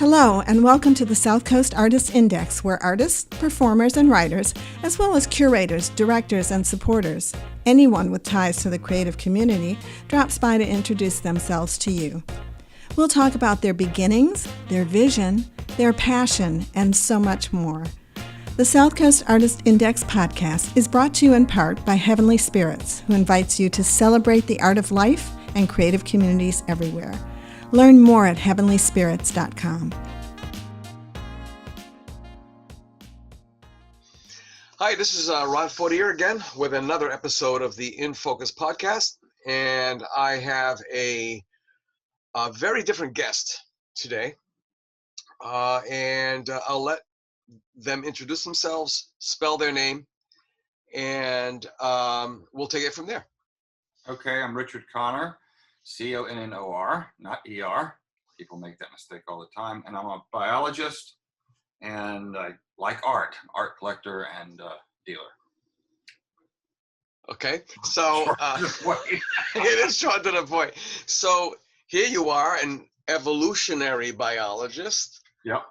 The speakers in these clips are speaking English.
Hello, and welcome to the South Coast Artists Index, where artists, performers, and writers, as well as curators, directors, and supporters, anyone with ties to the creative community, drops by to introduce themselves to you. We'll talk about their beginnings, their vision, their passion, and so much more. The South Coast Artist Index podcast is brought to you in part by Heavenly Spirits, who invites you to celebrate the art of life and creative communities everywhere. Learn more at heavenlyspirits.com. Hi, this is Ron Fortier again with another episode of the In Focus podcast, and I have a very different guest today, and I'll let them introduce themselves, spell their name, and we'll take it from there. Okay, I'm Richard Connor, C-O-N-N-O-R, not E-R. People make that mistake all the time. And I'm a biologist, and I like art collector, and dealer. Okay, so it is short to the point. So here you are, an evolutionary biologist. Yep.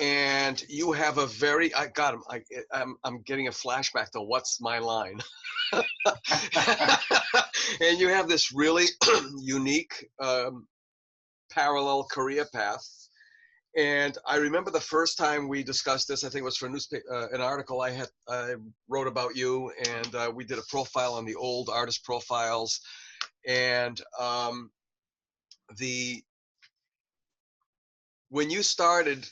And you have a very, I'm getting a flashback to What's My Line? And you have this really unique parallel career path. And I remember the first time we discussed this, I think it was for an article I wrote about you, and we did a profile on the old artist profiles. And when you started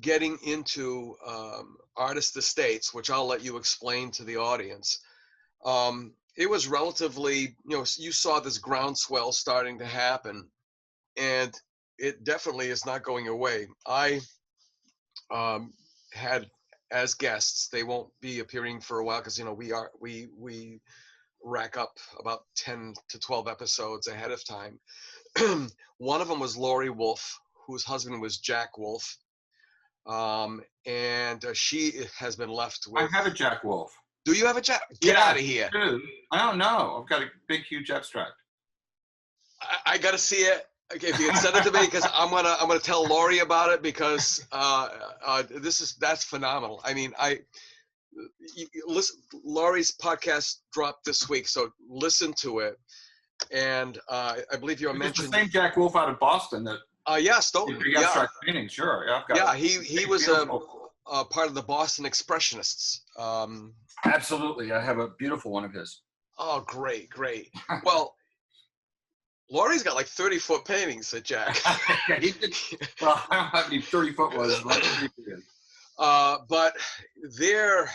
getting into artist estates, which I'll let you explain to the audience, it was relatively, you saw this groundswell starting to happen, and it definitely is not going away. I had as guests, they won't be appearing for a while because we rack up about 10 to 12 episodes ahead of time. One of them was Lori Wolf, whose husband was Jack Wolf, and she has been left with. I have a Jack Wolf. Do you have a Jack? Get out of here! Dude, I don't know. I've got a big, huge abstract. I gotta see it. Okay, if you can send it to me, because I'm gonna tell Lori about it, because that's phenomenal. I mean, listen. Lori's podcast dropped this week, so listen to it. And I believe you mentioned the same Jack Wolf out of Boston that. Yes, abstract painting, sure. Yeah, I've got he was a part of the Boston Expressionists. Absolutely, I have a beautiful one of his. Oh, great. Well, Laurie's got like 30-foot paintings at Jack. Yeah, he did. Well, I don't know how many 30-foot was. But there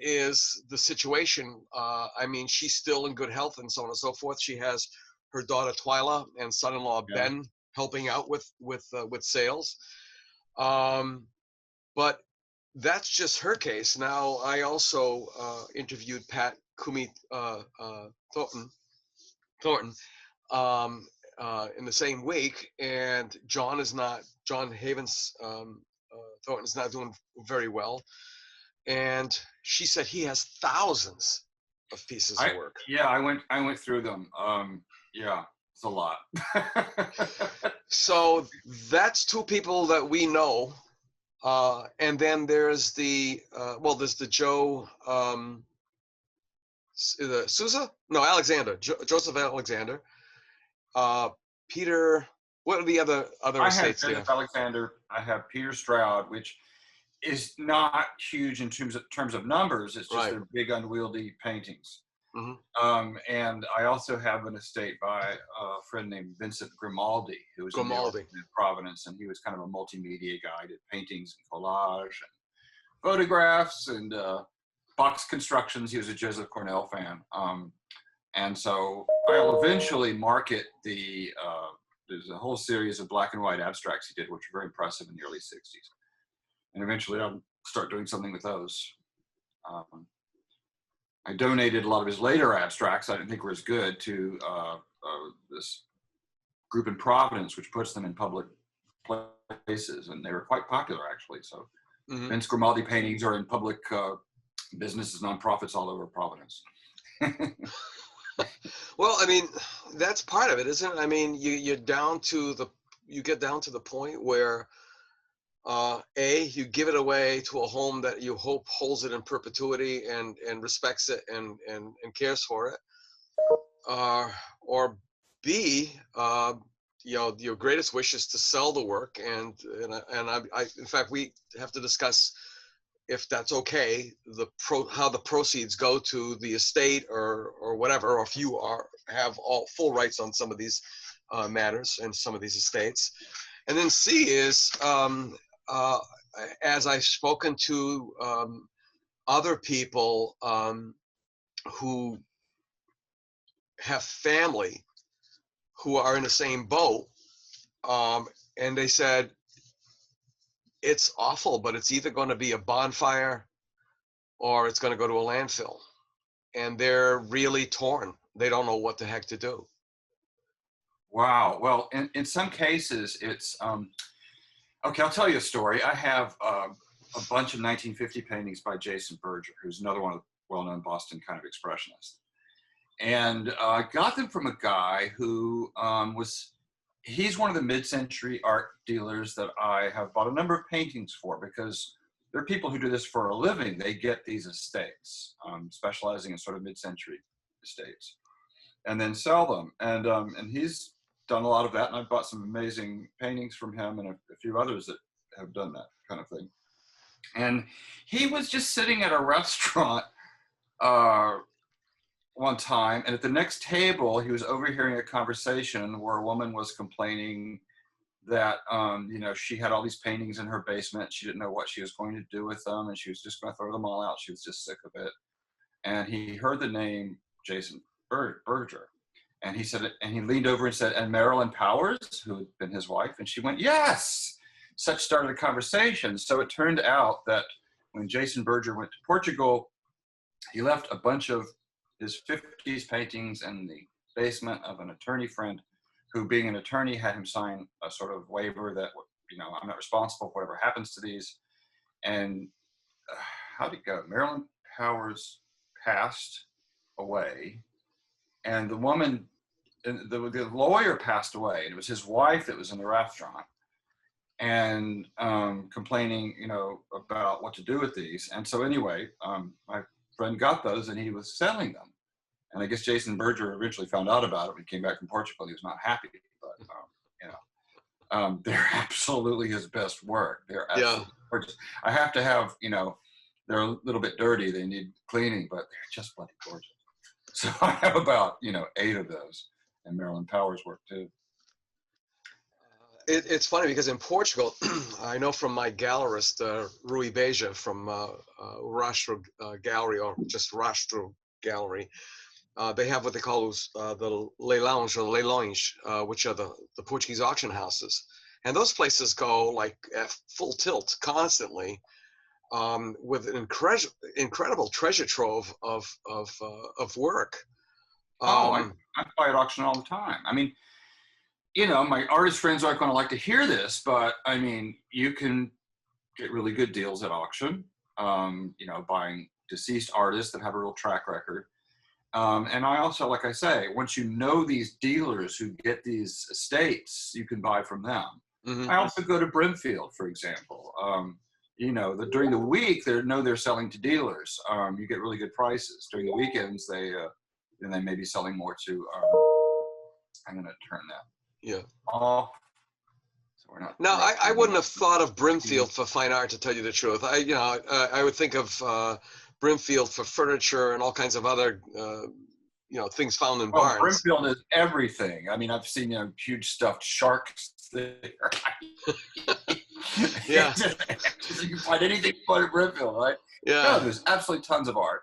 is the situation. I mean, she's still in good health and so on and so forth. She has her daughter Twyla and son-in-law Ben helping out with sales. But that's just her case. Now, I also interviewed Pat Kumi Thornton in the same week, and John Havens Thornton is not doing very well, and she said he has thousands of pieces of work. Yeah, I went through them. Yeah, it's a lot. So that's two people that we know, and then there's there's the Joe Souza? No, Alexander, Joseph Alexander, Peter. What are the other estates? I have Joseph Alexander. I have Peter Stroud, which is not huge in terms of numbers. It's just they're big, unwieldy paintings. Mm-hmm. And I also have an estate by a friend named Vincent Grimaldi, who was in Providence, and he was kind of a multimedia guy, did paintings and collage and photographs and box constructions. He was a Joseph Cornell fan. And so I'll eventually market there's a whole series of black and white abstracts he did, which were very impressive in the early 60s. And eventually I'll start doing something with those. I donated a lot of his later abstracts I didn't think were as good to this group in Providence, which puts them in public places. And they were quite popular, actually. So Vince Grimaldi paintings are in public businesses, nonprofits all over Providence. Well, I mean, that's part of it, isn't it? I mean, you're down to you get down to the point where you give it away to a home that you hope holds it in perpetuity and respects it and cares for it, or B, your greatest wish is to sell the work, and I in fact we have to discuss if that's okay, how the proceeds go to the estate or whatever, or if you have all full rights on some of these matters and some of these estates. And then C is, as I've spoken to other people who have family who are in the same boat, and they said, it's awful, but it's either going to be a bonfire or it's going to go to a landfill. And they're really torn. They don't know what the heck to do. Wow. Well, in some cases, it's, okay, I'll tell you a story. I have a bunch of 1950 paintings by Jason Berger, who's another one of the well-known Boston kind of expressionists. And I got them from a guy who he's one of the mid-century art dealers that I have bought a number of paintings for, because there are people who do this for a living. They get these estates, specializing in sort of mid-century estates, and then sell them. And he's done a lot of that, and I've bought some amazing paintings from him and a few others that have done that kind of thing. And he was just sitting at a restaurant one time, and at the next table, he was overhearing a conversation where a woman was complaining that, she had all these paintings in her basement. She didn't know what she was going to do with them, and she was just going to throw them all out. She was just sick of it. And he heard the name Jason Berger, and he said, and he leaned over and said, and Marilyn Powers, who had been his wife, and she went, yes. Such started a conversation. So it turned out that when Jason Berger went to Portugal, he left a bunch of his 50s paintings in the basement of an attorney friend who, being an attorney, had him sign a sort of waiver that, I'm not responsible for whatever happens to these. And how'd it go? Marilyn Powers passed away, and the woman, the lawyer passed away, and it was his wife that was in the restaurant and complaining, about what to do with these. And so anyway, my friend got those and he was selling them. And I guess Jason Berger eventually found out about it when he came back from Portugal. He was not happy, but they're absolutely his best work. They're absolutely gorgeous. I have to have, they're a little bit dirty. They need cleaning, but they're just bloody gorgeous. So I have about, 8 of those, and Marilyn Powers' work too. It's funny because in Portugal, I know from my gallerist, Rui Beja from Rastro Gallery, or just Rastro Gallery, they have what they call the leilões or leilões, which are the Portuguese auction houses. And those places go like at full tilt constantly, with an incredible treasure trove of work. I buy at auction all the time. I mean, my artist friends aren't going to like to hear this, but I mean, you can get really good deals at auction, buying deceased artists that have a real track record. And I also, like I say, once you know these dealers who get these estates, you can buy from them. Mm-hmm. I also go to Brimfield, for example. During the week, they're selling to dealers. You get really good prices. During the weekends, they may be selling more to, I'm going to turn that. Yeah. So we're not. No, I wouldn't have thought of Brimfield for fine art, to tell you the truth. I would think of Brimfield for furniture and all kinds of other, things found in barns. Brimfield is everything. I mean, I've seen huge stuffed sharks there. Yeah. You can find anything but at Brimfield, right? Yeah. No, there's absolutely tons of art,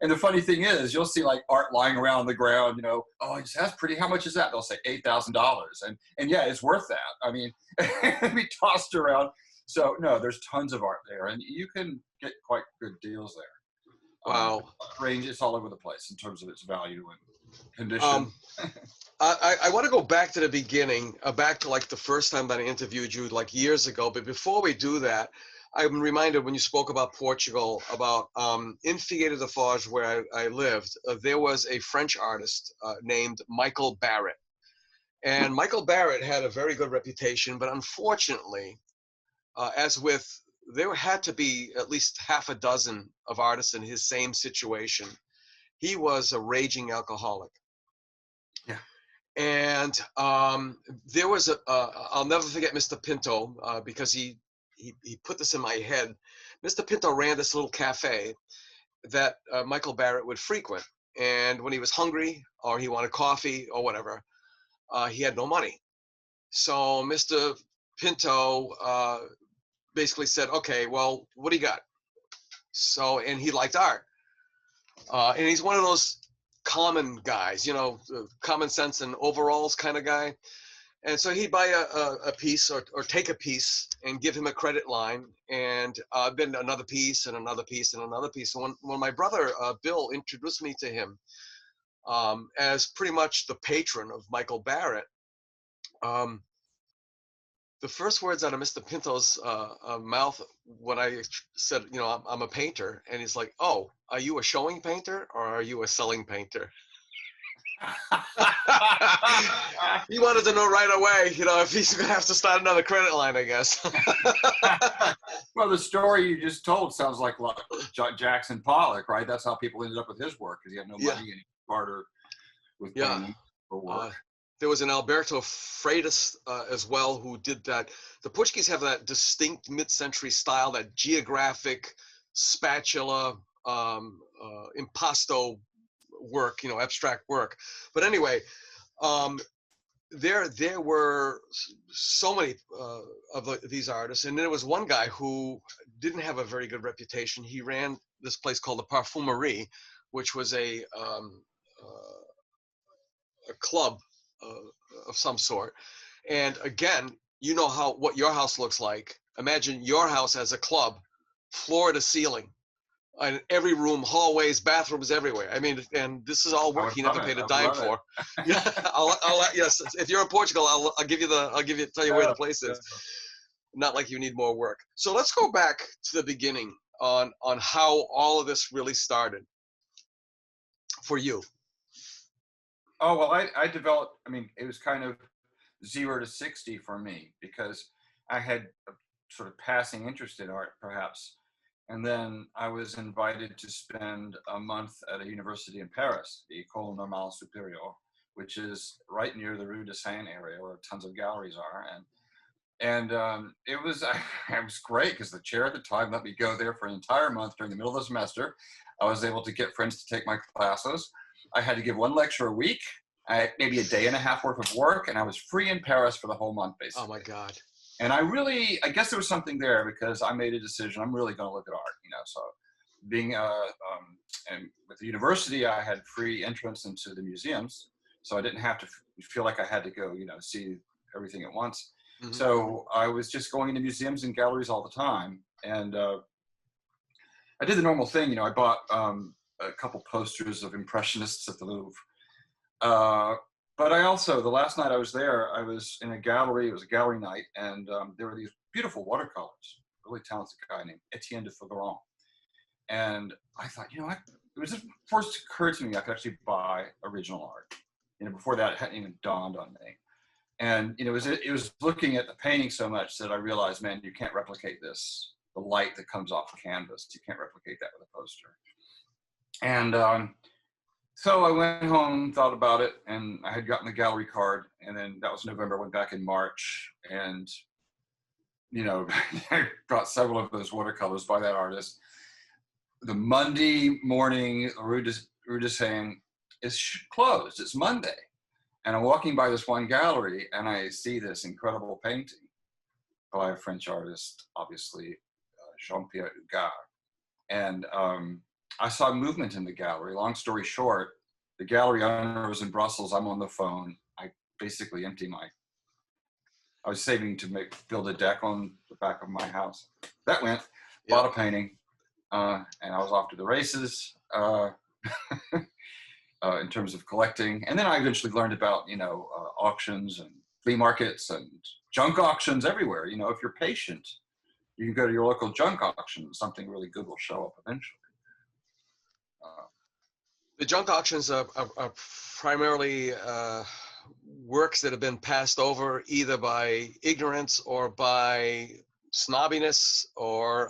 and the funny thing is, you'll see like art lying around on the ground. That's pretty. How much is that? They'll say $8,000, and yeah, it's worth that. I mean, it'd be tossed around. So no, there's tons of art there, and you can get quite good deals there. Wow. Range, it's all over the place in terms of its value and condition. I want to go back to the beginning, back to like the first time that I interviewed you like years ago. But before we do that, I'm reminded when you spoke about Portugal, about in Figueira da Foz, where I lived, there was a French artist named Michael Barrett. And Michael Barrett had a very good reputation, but unfortunately, there had to be at least half a dozen of artists in his same situation. He was a raging alcoholic. Yeah. And there was I'll never forget Mr. Pinto, because he put this in my head. Mr. Pinto ran this little cafe that Michael Barrett would frequent. And when he was hungry or he wanted coffee or whatever, he had no money. So Mr. Pinto basically said, okay, well, what do you got? So, and he liked art. And he's one of those common guys, common sense and overalls kind of guy. And so he'd buy a piece or take a piece and give him a credit line, and then another piece and another piece and another piece. So when my brother, Bill, introduced me to him as pretty much the patron of Michael Barrett, the first words out of Mr. Pinto's mouth when I said, I'm a painter, and he's like, oh, are you a showing painter or are you a selling painter? He wanted to know right away, if he's going to have to start another credit line, I guess. Well, the story you just told sounds like Jackson Pollock, right? That's how people ended up with his work, because he had no money and he bartered with painting for work. There was an Alberto Freitas as well who did that. The Portuguese have that distinct mid-century style, that geographic spatula, impasto work, abstract work. But anyway, there were so many of these artists, and there was one guy who didn't have a very good reputation. He ran this place called the Parfumerie, which was a club of some sort. And again, what your house looks like. Imagine your house as a club, floor to ceiling, and every room, hallways, bathrooms everywhere. I mean, and this is all work he never paid a dime for. Yeah, yes. If you're in Portugal, I'll tell you where the place is. Not like you need more work. So let's go back to the beginning on how all of this really started for you. Oh, well, I developed, it was kind of 0 to 60 for me, because I had a sort of passing interest in art, perhaps. And then I was invited to spend a month at a university in Paris, the École Normale Supérieure, which is right near the Rue de Seine area where tons of galleries are. And it was great, because the chair at the time let me go there for an entire month during the middle of the semester. I was able to get friends to take my classes. I had to give one lecture a week, maybe a day and a half worth of work, and I was free in Paris for the whole month, basically. Oh my God. And I guess there was something there, because I made a decision, I'm really going to look at art, so being, and with the university, I had free entrance into the museums, so I didn't have to feel like I had to go, see everything at once. Mm-hmm. So I was just going into museums and galleries all the time. And I did the normal thing, I bought a couple posters of Impressionists at the Louvre. But I also, the last night I was there, I was in a gallery, it was a gallery night, and there were these beautiful watercolors, really talented guy named Etienne de Fougeron. And I thought, it was just first occurred to me I could actually buy original art. Before that, it hadn't even dawned on me. And, it was looking at the painting so much that I realized, man, you can't replicate this. The light that comes off canvas, you can't replicate that with a poster. And so I went home, thought about it, and I had gotten the gallery card, and then that was November. I went back in March, and, I got several of those watercolors by that artist. The Monday morning, Rue de Seine is closed. It's Monday. And I'm walking by this one gallery, and I see this incredible painting by a French artist, obviously, Jean-Pierre Hugues. And I saw movement in the gallery. Long story short, the gallery owner was in Brussels. I'm on the phone. I basically I was saving to build a deck on the back of my house. That went, bought a painting, and I was off to the races in terms of collecting. And then I eventually learned about, auctions and flea markets and junk auctions everywhere. If you're patient, you can go to your local junk auction. Something really good will show up eventually. The junk auctions are primarily works that have been passed over either by ignorance or by snobbiness, or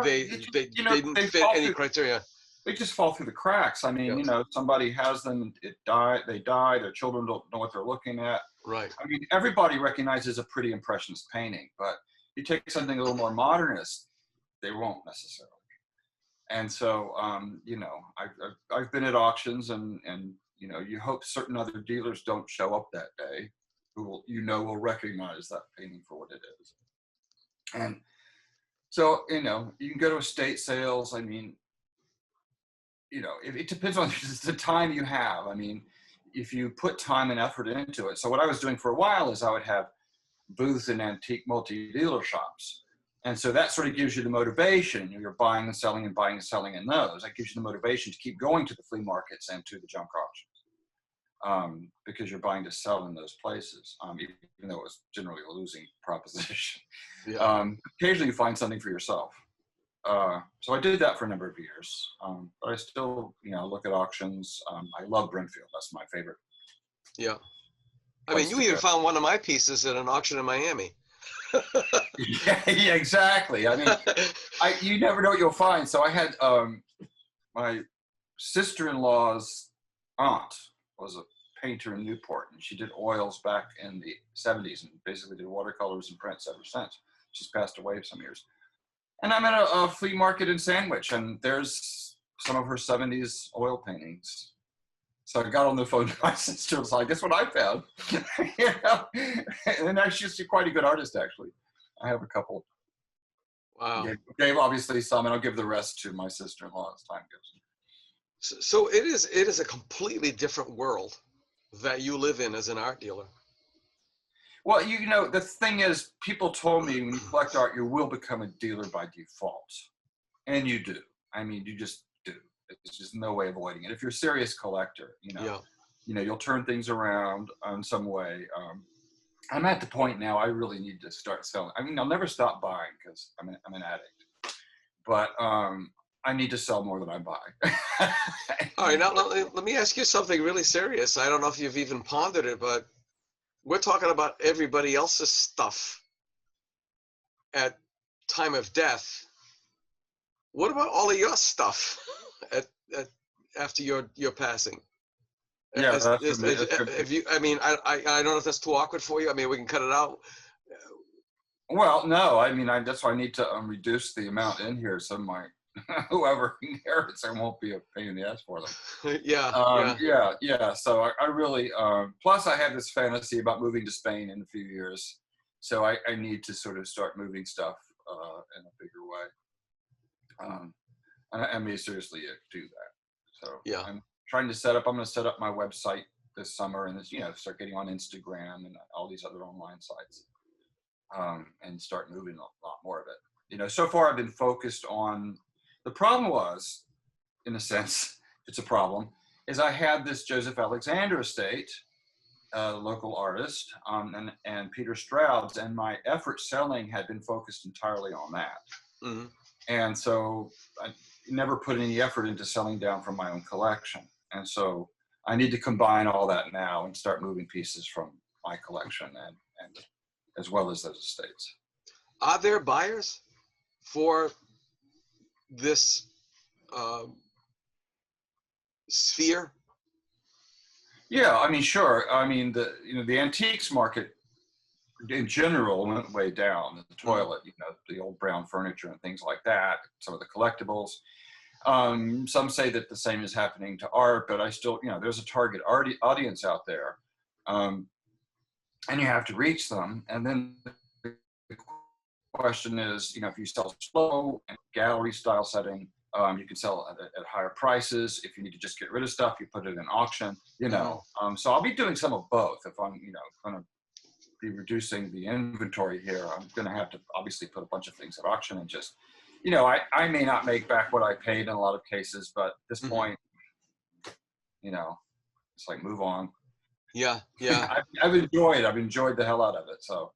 they didn't fit any criteria. They just fall through the cracks. I mean, Yes. Somebody has them, they die, their children don't know what they're looking at. Right. I mean, everybody recognizes a pretty impressionist painting, but you take something a little more modernist, they won't necessarily. And so, I've been at auctions, and you hope certain other dealers don't show up that day who will recognize that painting for what it is. And so, you can go to estate sales. I mean, it depends on the time you have. I mean, if you put time and effort into it. So what I was doing for a while is I would have booths in antique multi-dealer shops. And so that sort of gives you the motivation. You're buying and selling and buying and selling in those. That gives you the motivation to keep going to the flea markets and to the junk auctions, because you're buying to sell in those places, even though it was generally a losing proposition. Yeah. Occasionally you find something for yourself. So I did that for a number of years, but I still, look at auctions. I love Brimfield. That's my favorite. Yeah. I mean, you even found one of my pieces at an auction in Miami. Yeah, exactly. I mean, you never know what you'll find. So I had my sister-in-law's aunt was a painter in Newport, and she did oils back in the 70s and basically did watercolors and prints ever since. She's passed away some years. And I'm at a flea market in Sandwich, and there's some of her 70s oil paintings. So I got on the phone to my sister and was like, guess what I found? And she's quite a good artist, actually. I have a couple. Wow. Gave obviously some, and I'll give the rest to my sister-in-law as time goes. So it is a completely different world that you live in as an art dealer. Well, the thing is, people told me when you collect art, you will become a dealer by default. And you do. I mean, you just do. There's just no way of avoiding it. If you're a serious collector, you'll turn things around in some way. I'm at the point now I really need to start selling. I mean, I'll never stop buying because I'm an addict. But I need to sell more than I buy. All right, now let me ask you something really serious. I don't know if you've even pondered it, but we're talking about everybody else's stuff at time of death. What about all of your stuff after your passing? Yeah, I mean, I don't know if that's too awkward for you. I mean, we can cut it out. Well, no, I mean, that's why I need to reduce the amount in here so my whoever inherits, I won't be a pain in the ass for them. Yeah. So I really, plus I have this fantasy about moving to Spain in a few years. So I need to sort of start moving stuff in a bigger way. I may seriously do that. So yeah. I'm trying to I'm going to set up my website this summer and start getting on Instagram and all these other online sites, and start moving a lot more of it. So far I've been focused on, the problem was, in a sense, it's a problem, is I had this Joseph Alexander estate, local artist, and Peter Stroud's, and my effort selling had been focused entirely on that. Mm-hmm. And so I never put any effort into selling down from my own collection. And so I need to combine all that now and start moving pieces from my collection and as well as those estates. Are there buyers for this sphere? Yeah, I mean, sure. I mean, the antiques market in general went way down. The toilet, the old brown furniture and things like that. Some of the collectibles. Some say that the same is happening to art, but I still, there's a target audience out there, and you have to reach them. And then the question is, if you sell slow and gallery style setting, you can sell at higher prices. If you need to just get rid of stuff, you put it in auction. So I'll be doing some of both. If I'm, going to be reducing the inventory here, I'm going to have to obviously put a bunch of things at auction and just. I may not make back what I paid in a lot of cases, but at this point, it's like move on. Yeah. I've enjoyed the hell out of it. So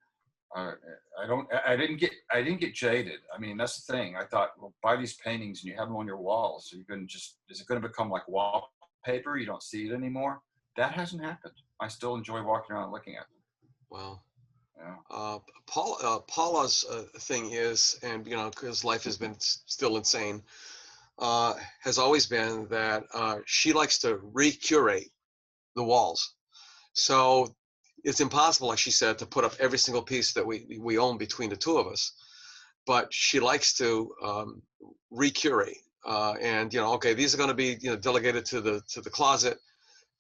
I didn't get jaded. I mean, that's the thing. I thought, well, buy these paintings and you have them on your walls. So is it going to become like wallpaper? You don't see it anymore. That hasn't happened. I still enjoy walking around and looking at them. Wow. Yeah. Paula's thing is, and because life has been still insane, has always been that she likes to recurate the walls. So it's impossible, like she said, to put up every single piece that we own between the two of us. But she likes to recurate, and okay, these are going to be delegated to the closet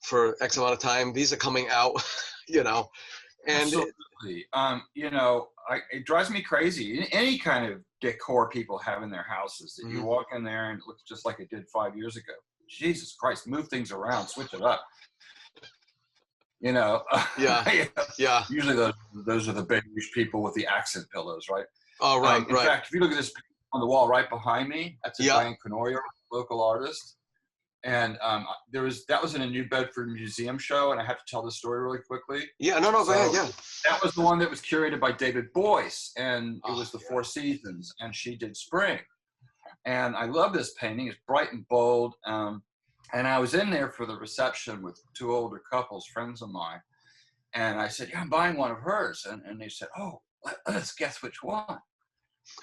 for X amount of time. These are coming out, and absolutely. It drives me crazy. Any kind of decor people have in their houses that you walk in there and it looks just like it did 5 years ago. Jesus Christ, move things around, switch it up. Yeah. Usually those are the beige people with the accent pillows, right? Oh, right, in fact, if you look at this on the wall right behind me, that's a Diane Canoyer, local artist. And that was in a New Bedford museum show, and I have to tell this story really quickly. Yeah, no, go ahead, yeah. That was the one that was curated by David Boyce, and it was the Four Seasons, and she did spring. And I love this painting. It's bright and bold. And I was in there for the reception with two older couples, friends of mine. And I said, yeah, I'm buying one of hers. And they said, oh, let's guess which one.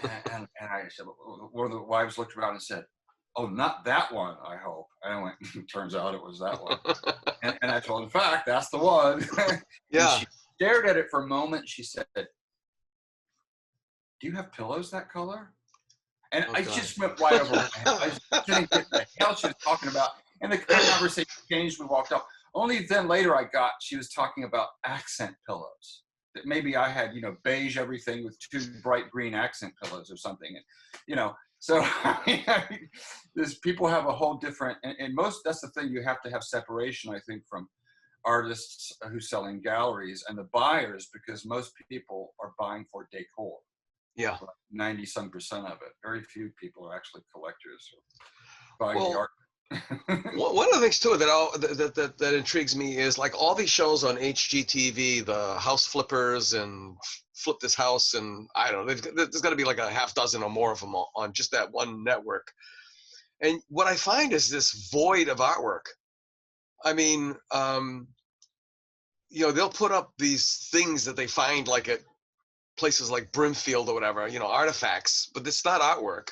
And I said, one of the wives looked around and said, oh, not that one, I hope. And I went, turns out it was that one. and I told, in fact, that's the one. Yeah. She stared at it for a moment. She said, do you have pillows that color? And I just went right over my head. I just didn't get the hell she was talking about. And the conversation changed. We walked off. Only then later she was talking about accent pillows. That maybe I had, beige everything with two bright green accent pillows or something. And, so there's people have a whole different, and that's the thing, you have to have separation, I think, from artists who sell in galleries and the buyers, because most people are buying for decor. Yeah. 90-some% of it. Very few people are actually collectors buying the art. One of the things too that intrigues me is like all these shows on HGTV, the house flippers and flip this house, and I don't know, there's got to be like a half dozen or more of them on just that one network. And what I find is this void of artwork. I mean, they'll put up these things that they find like at places like Brimfield or whatever, artifacts, but it's not artwork.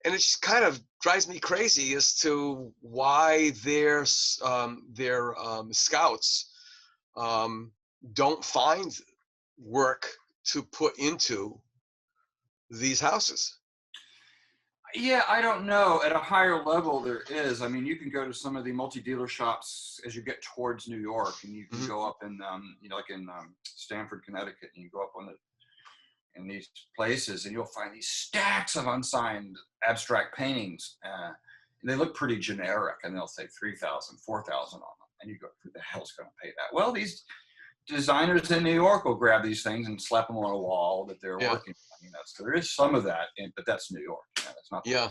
And it just kind of drives me crazy as to why their scouts don't find work to put into these houses. Yeah, I don't know. At a higher level, there is. I mean, you can go to some of the multi-dealer shops as you get towards New York, and you can go up in, like in Stanford, Connecticut, and you go up in these places, and you'll find these stacks of unsigned abstract paintings. And they look pretty generic, and they'll say $3,000, $4,000 on them. And you go, who the hell's going to pay that? Well, these designers in New York will grab these things and slap them on a wall that they're working on. So there is some of that, but that's New York. That's not. Yeah.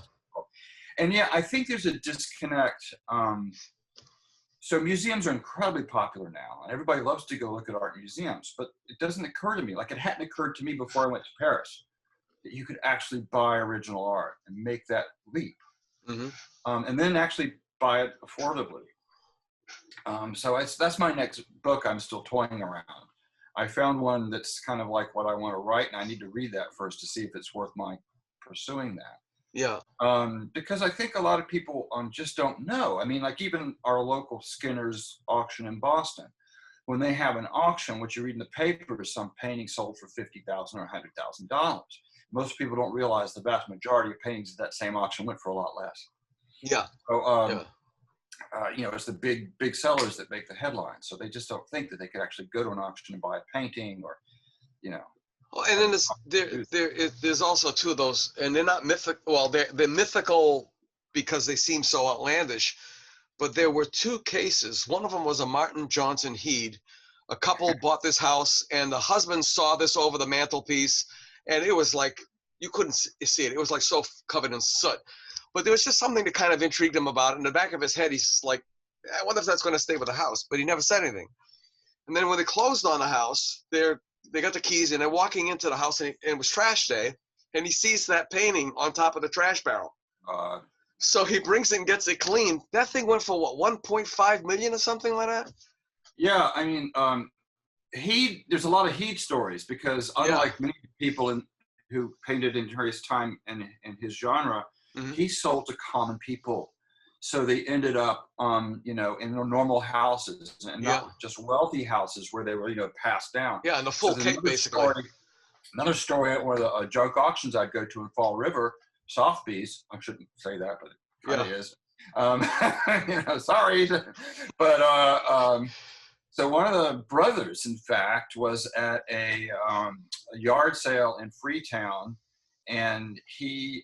And I think there's a disconnect. So museums are incredibly popular now, and everybody loves to go look at art museums, but it doesn't occur to me, like it hadn't occurred to me before I went to Paris, that you could actually buy original art and make that leap. And then actually buy it affordably. So that's my next book I'm still toying around. I found one that's kind of like what I want to write, and I need to read that first to see if it's worth my pursuing that. Yeah. Because I think a lot of people just don't know. I mean, like even our local Skinner's auction in Boston, when they have an auction, what you read in the paper is some painting sold for $50,000 or $100,000. Most people don't realize the vast majority of paintings at that same auction went for a lot less. Yeah. So, it's the big sellers that make the headlines. So they just don't think that they could actually go to an auction and buy a painting or, Well, and then there's also two of those, and they're not mythical. Well, they're mythical because they seem so outlandish. But there were two cases. One of them was a Martin Johnson Heed. A couple bought this house, and the husband saw this over the mantelpiece, and it was like you couldn't see it. It was like so covered in soot. But there was just something that kind of intrigued him about it. In the back of his head, he's like, I wonder if that's going to stay with the house. But he never said anything. And then when they closed on the house, they got the keys, and they're walking into the house, and it was trash day, and he sees that painting on top of the trash barrel. So he brings it and gets it cleaned. That thing went for what, 1.5 million or something like that? Yeah, I mean, there's a lot of Heed stories because unlike many people who painted in various time in his genre, he sold to common people. So they ended up, in normal houses and not just wealthy houses where they were, passed down. Yeah, and the full cake, basically. Another story where the junk auctions I'd go to in Fall River, Sotheby's, I shouldn't say that, but it kind of is. Sorry. But so one of the brothers, in fact, was at a yard sale in Freetown, and he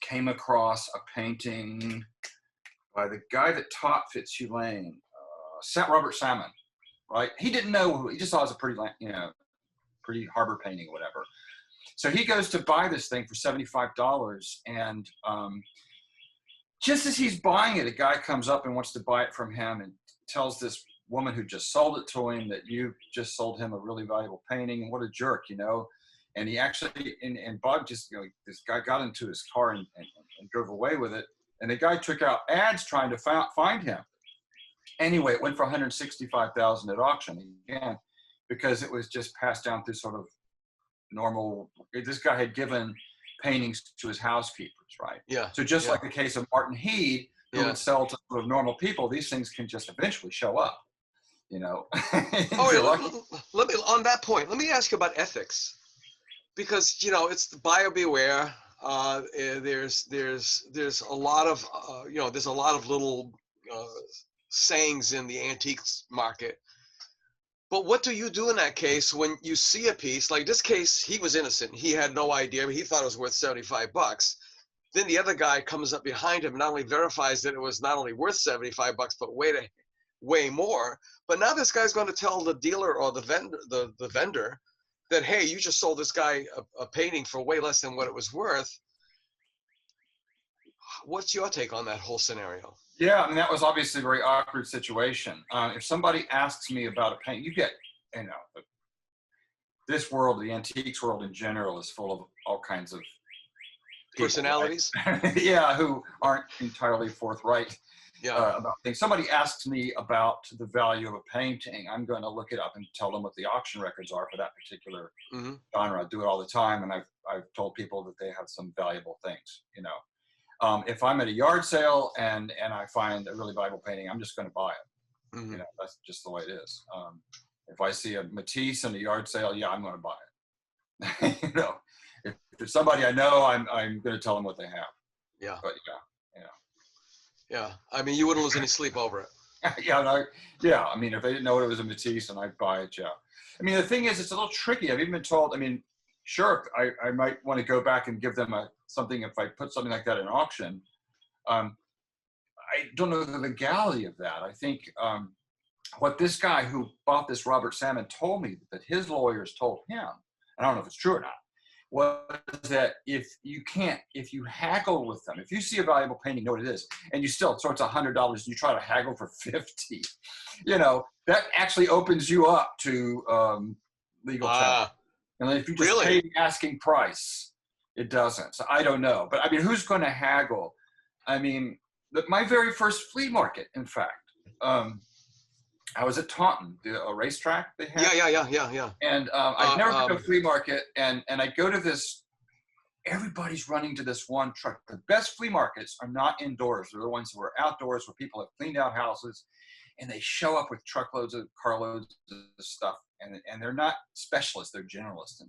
came across a painting by the guy that taught Fitzhugh Robert Salmon, right? He didn't know, he just saw it as a pretty harbor painting or whatever. So he goes to buy this thing for $75, and just as he's buying it, a guy comes up and wants to buy it from him and tells this woman who just sold it to him that you just sold him a really valuable painting, and what a jerk, And he actually, and Bob just, this guy got into his car and drove away with it. And the guy took out ads trying to find him. Anyway, it went for $165,000 at auction again, because it was just passed down through sort of normal. This guy had given paintings to his housekeepers, right? Yeah. So just like the case of Martin Heed, who would sell to sort of normal people, these things can just eventually show up, Let me, on that point, let me ask you about ethics, because it's the buyer beware. There's a lot of there's a lot of little sayings in the antiques market. But what do you do in that case when you see a piece like this case? He was innocent. He had no idea. He thought it was worth $75. Then the other guy comes up behind him and not only verifies that it was not only worth $75, but way more. But now this guy's going to tell the dealer or the vendor that, hey, you just sold this guy a painting for way less than what it was worth. What's your take on that whole scenario? Yeah, I mean, that was obviously a very awkward situation. If somebody asks me about a painting, you get, this world, the antiques world in general, is full of all kinds of people, personalities. Right? Yeah, who aren't entirely forthright about things. Somebody asks me about the value of a painting, I'm going to look it up and tell them what the auction records are for that particular genre. I do it all the time, and I've told people that they have some valuable things, if I'm at a yard sale and I find a really valuable painting, I'm just going to buy it. That's just the way it is. If I see a Matisse in a yard sale, I'm going to buy it. If there's somebody I know, I'm going to tell them what they have. Yeah. But yeah. I mean, you wouldn't lose any sleep over it. I mean, if they didn't know it was a Matisse and I'd buy it, I mean, the thing is, it's a little tricky. I've even been told, I mean, sure, I might want to go back and give them something if I put something like that in auction. I don't know the legality of that. I think what this guy who bought this Robert Salmon told me that his lawyers told him, I don't know if it's true or not, was that if you haggle with them, if you see a valuable painting, know what it is, and you still, so it's $100 and you try to haggle for $50, that actually opens you up to legal challenge. And if you just pay the asking price, it doesn't. So I don't know. But I mean, who's going to haggle? I mean, my very first flea market, in fact, I was at Taunton, a racetrack they had. Yeah. And I'd never been to a flea market. And I go to this, everybody's running to this one truck. The best flea markets are not indoors. They're the ones who are outdoors, where people have cleaned out houses. And they show up with truckloads of carloads of stuff. And they're not specialists, they're generalists.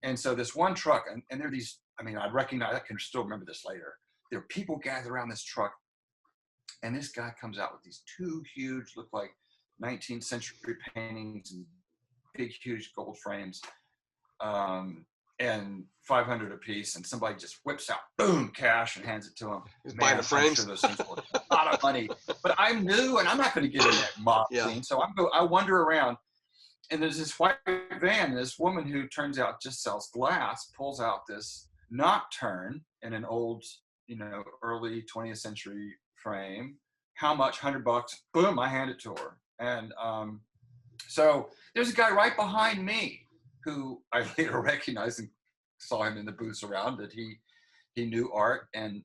And so this one truck, and there are these, I mean, I can still remember this later. There are people gathered around this truck, and this guy comes out with these two huge, look like 19th century paintings and big, huge gold frames, and $500 a piece, and somebody just whips out, boom, cash and hands it to him. He's buying the frames. I'm sure those things were a lot of money, but I'm new and I'm not going to get in that mob scene. So I wander around, and there's this white van, and this woman who turns out just sells glass pulls out this nocturne in an old, early 20th century frame. How much? $100. Boom, I hand it to her. And so there's a guy right behind me who I later recognized and saw him in the booths around, that he he knew art, and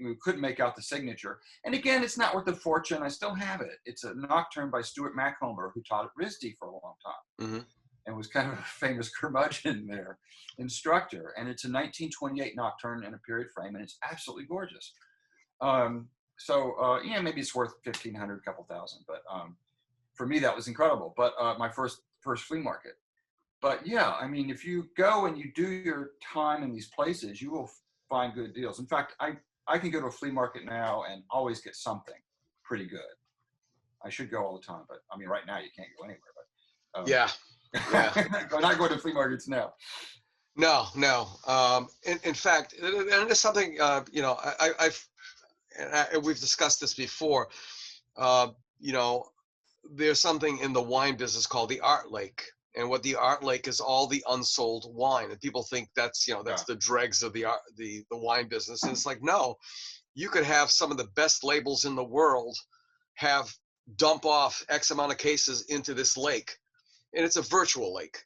we couldn't make out the signature. And again, it's not worth a fortune. I still have it. It's a nocturne by Stuart Macomber, who taught at RISD for a long time. Mm-hmm. And was kind of a famous curmudgeon there, instructor. And it's a 1928 nocturne in a period frame, and it's absolutely gorgeous. Yeah, maybe it's worth $1,500, a couple thousand, but for me that was incredible. But my first flea market. But yeah, I mean, if you go and you do your time in these places, you will find good deals. In fact, I can go to a flea market now and always get something pretty good. I should go all the time, but I mean, right now you can't go anywhere. But yeah. I'm not going to flea markets now. No. In fact, and it's something you know, we've discussed this before. You know, there's something in the wine business called the art lake, and what the art lake is all the unsold wine, and people think that's, you know, that's the dregs of the wine business, and it's like, no, you could have some of the best labels in the world have dump off X amount of cases into this lake. And it's a virtual lake,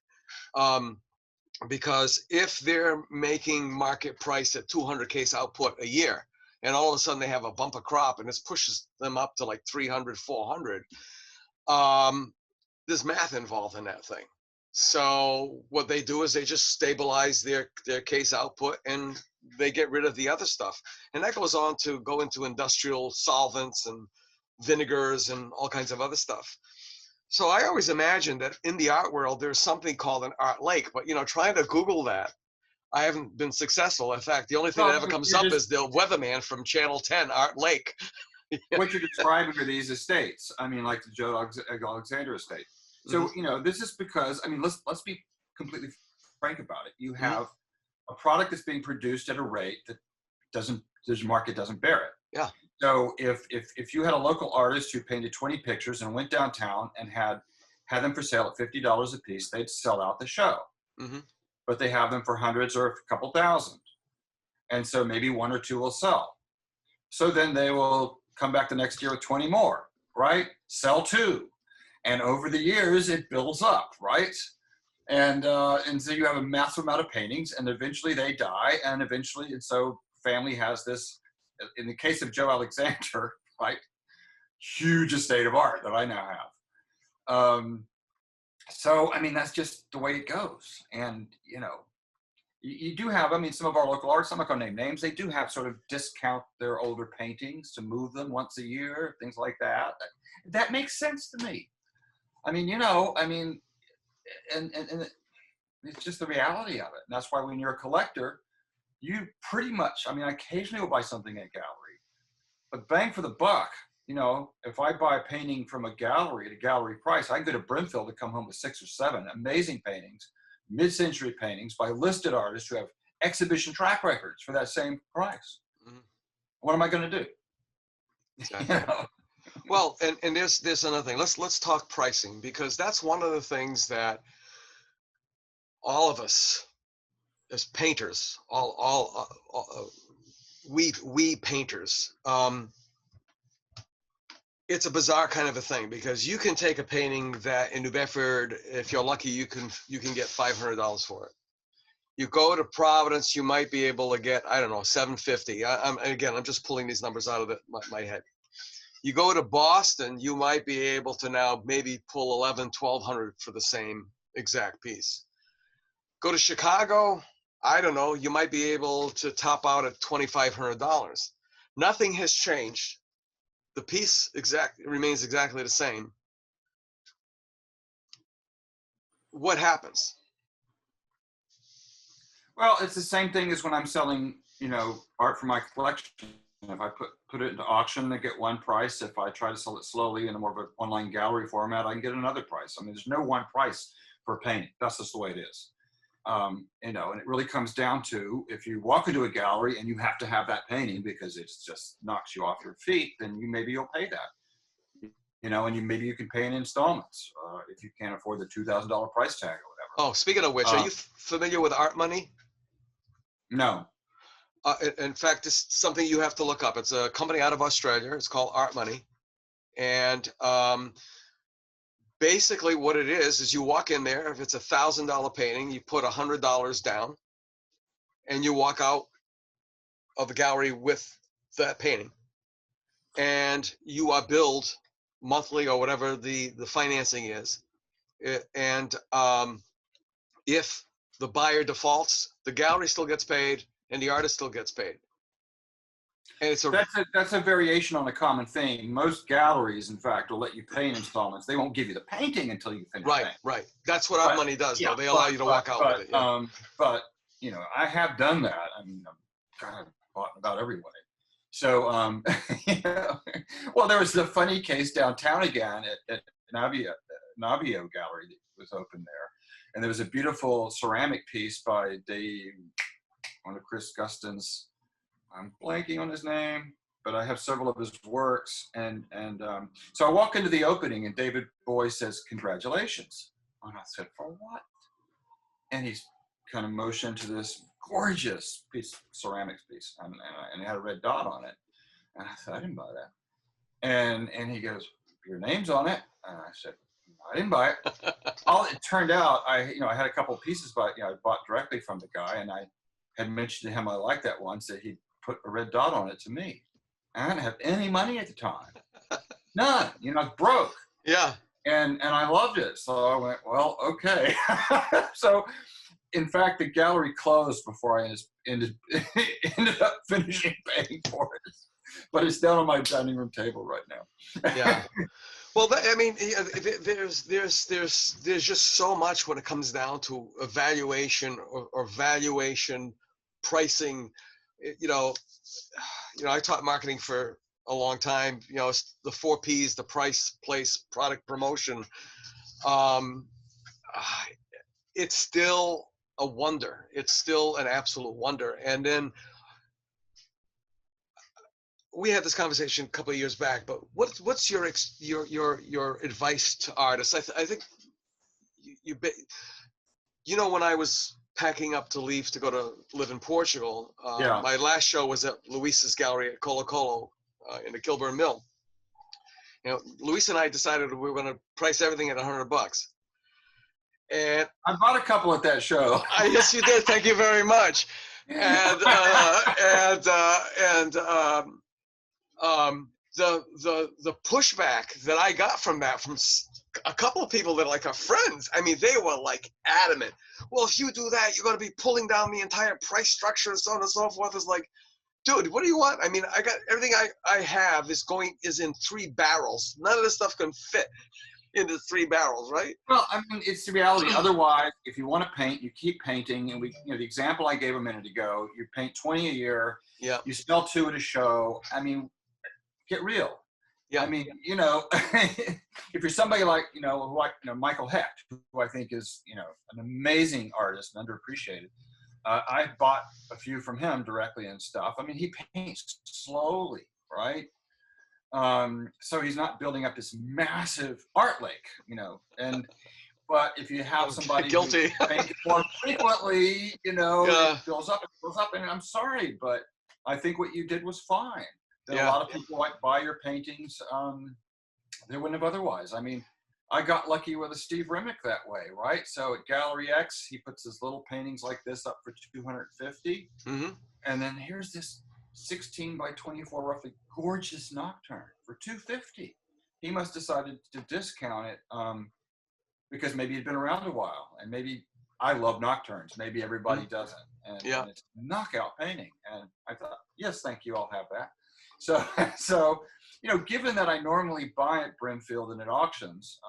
because if they're making market price at 200 case output a year, and all of a sudden they have a bumper crop and this pushes them up to like 300, 400, there's math involved in that thing. So what they do is they just stabilize their case output, and they get rid of the other stuff. And that goes on to go into industrial solvents and vinegars and all kinds of other stuff. So I always imagine that in the art world, there's something called an art lake, but, you know, trying to Google that, I haven't been successul. In fact, the only thing that ever comes up is the weatherman from Channel 10, Art Lake. What you're describing are these estates. I mean, like the Joe Alexander estate. So, you know, this is because, I mean, let's be completely frank about it. You have a product that's being produced at a rate that the market doesn't bear it. Yeah. So if you had a local artist who painted 20 pictures and went downtown and had them for sale at $50 a piece, they'd sell out the show. Mm-hmm. But they have them for hundreds or a couple thousand. And so maybe one or two will sell. So then they will come back the next year with 20 more, right? Sell two. And over the years, it builds up, right? And so you have a massive amount of paintings, and eventually they die, and so family has this. In the case of Joe Alexander, right, huge estate of art that I now have. So, I mean, that's just the way it goes. And, you know, you do have, I mean, some of our local artists, I'm not going to name names, they do have sort of discount their older paintings to move them once a year, things like that. That makes sense to me. I mean, you know, I mean, and it's just the reality of it. And that's why when you're a collector, you pretty much, I mean, I occasionally will buy something at a gallery, but bang for the buck, you know, if I buy a painting from a gallery at a gallery price, I can go to Brimfield to come home with 6 or 7 amazing paintings, mid-century paintings by listed artists who have exhibition track records for that same price. Mm-hmm. What am I going to do? Exactly. You know? Well, and there's another thing. Let's talk pricing, because that's one of the things that all of us as painters, we painters, it's a bizarre kind of a thing, because you can take a painting that in New Bedford, if you're lucky, you can get $500 for it. You go to Providence, you might be able to get, I don't know, $750. I'm just pulling these numbers out of my head. You go to Boston, you might be able to now maybe pull $1,100-1,200 for the same exact piece. Go to Chicago, I don't know, you might be able to top out at $2,500. Nothing has changed. The piece remains exactly the same. What happens? Well, it's the same thing as when I'm selling, you know, art for my collection. If I put it into auction, I get one price. If I try to sell it slowly in a more of an online gallery format, I can get another price. I mean, there's no one price for a painting. That's just the way it is. You know, and it really comes down to, if you walk into a gallery and you have to have that painting because it just knocks you off your feet, then maybe you'll pay that. You know, and maybe you can pay in installments if you can't afford the $2,000 price tag or whatever. Oh, speaking of which, are you familiar with Art Money? No. In fact, it's something you have to look up. It's a company out of Australia. It's called Art Money. And basically what it is you walk in there. If it's $1,000 painting, you put $100 down and you walk out of a gallery with that painting, and you are billed monthly or whatever the financing is. And if the buyer defaults, the gallery still gets paid and the artist still gets paid. And it's that's a variation on a common thing. Most galleries, in fact, will let you pay in installments. They won't give you the painting until you finish paying. Right. That's what our money does, though. They allow you to walk out with it. Yeah. But you know, I have done that. I mean, I've kind of bought about every way. So, you know, well, there was a funny case downtown again at Navio Gallery that was open there, and there was a beautiful ceramic piece by one of Chris Guston's. I'm blanking on his name, but I have several of his works. And so I walk into the opening and David Boy says, "Congratulations." And I said, "For what?" And he's kind of motioned to this gorgeous piece, ceramics piece. And it had a red dot on it. And I said, "I didn't buy that." And he goes, "Your name's on it." And I said, "I didn't buy it." It turned out, I had a couple of pieces, but I bought directly from the guy, and I had mentioned to him I liked that one, so he put a red dot on it to me. I didn't have any money at the time. None. I was broke. Yeah. And I loved it. So I went, well, okay. So in fact, the gallery closed before I ended up finishing paying for it. But it's down on my dining room table right now. Yeah. Well, there's just so much when it comes down to evaluation or valuation, pricing. I taught marketing for a long time. It's the 4 Ps: the price, place, product, promotion. It's still a wonder. It's still an absolute wonder. And then we had this conversation a couple of years back, but what's your advice to artists? I think when I was packing up to leave to go to live in Portugal, my last show was at Luis's gallery at Colo Colo in the Kilburn Mill. Luis and I decided we were going to price everything at $100. And I bought a couple at that show. Yes, you did. Thank you very much. And the pushback that I got from that, from a couple of people that are like our friends, I mean, they were like adamant. Well, if you do that, you're going to be pulling down the entire price structure and so on and so forth. It's like, dude, what do you want? I mean, I got everything I have is in 3 barrels. None of this stuff can fit into 3 barrels, right? Well, I mean, it's the reality. Otherwise, if you want to paint, you keep painting. And the example I gave a minute ago, you paint 20 a year. Yeah. You sell 2 at a show. I mean, get real. Yeah. I mean, if you're somebody like Michael Hecht, who I think is, an amazing artist and underappreciated. I bought a few from him directly and stuff. I mean, he paints slowly, right? So he's not building up this massive art lake, but if you have somebody guilty who paints more frequently, it fills up, and I'm sorry, but I think what you did was fine. A lot of people might buy your paintings. They wouldn't have otherwise. I mean, I got lucky with a Steve Remick that way, right? So at Gallery X, he puts his little paintings like this up for $250. Mm-hmm. And then here's this 16 by 24 roughly gorgeous nocturne for $250. He must have decided to discount it because maybe he'd been around a while, and maybe I love nocturnes. Maybe everybody doesn't. And it's a knockout painting. And I thought, yes, thank you. I'll have that. So, given that I normally buy at Brimfield and at auctions,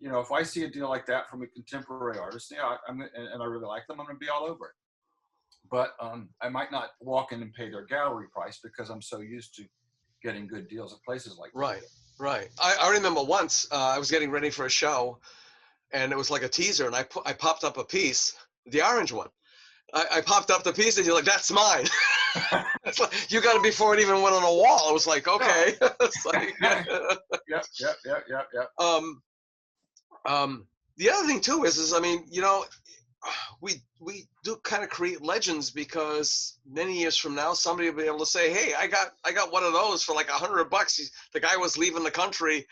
if I see a deal like that from a contemporary artist, and I really like them, I'm going to be all over it. But I might not walk in and pay their gallery price because I'm so used to getting good deals at places like that. Right. I remember once I was getting ready for a show, and it was like a teaser, and I popped up a piece, the orange one. I popped up the piece, and you're like, "That's mine." It's like, you got it before it even went on a wall. I was like, "Okay." It's like, Yep. The other thing too is I mean, we do kind of create legends because many years from now, somebody will be able to say, "Hey, I got one of those for like $100. The guy was leaving the country.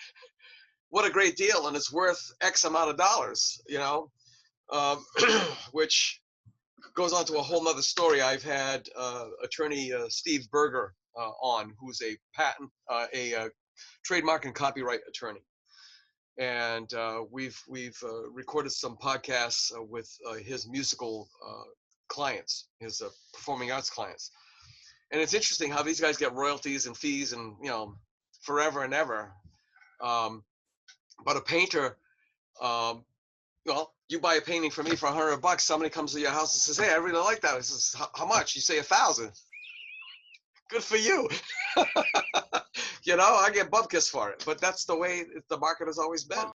What a great deal, and it's worth X amount of dollars." Which goes on to a whole nother story. I've had attorney Steve Berger on, who's a trademark and copyright attorney. And we've recorded some podcasts with his musical clients, his performing arts clients. And it's interesting how these guys get royalties and fees and, forever and ever. But a painter, well, you buy a painting from me for $100. Somebody comes to your house and says, "Hey, I really like that." I says, "How much?" You say 1,000. Good for you. I get bupkis for it. But that's the way the market has always been.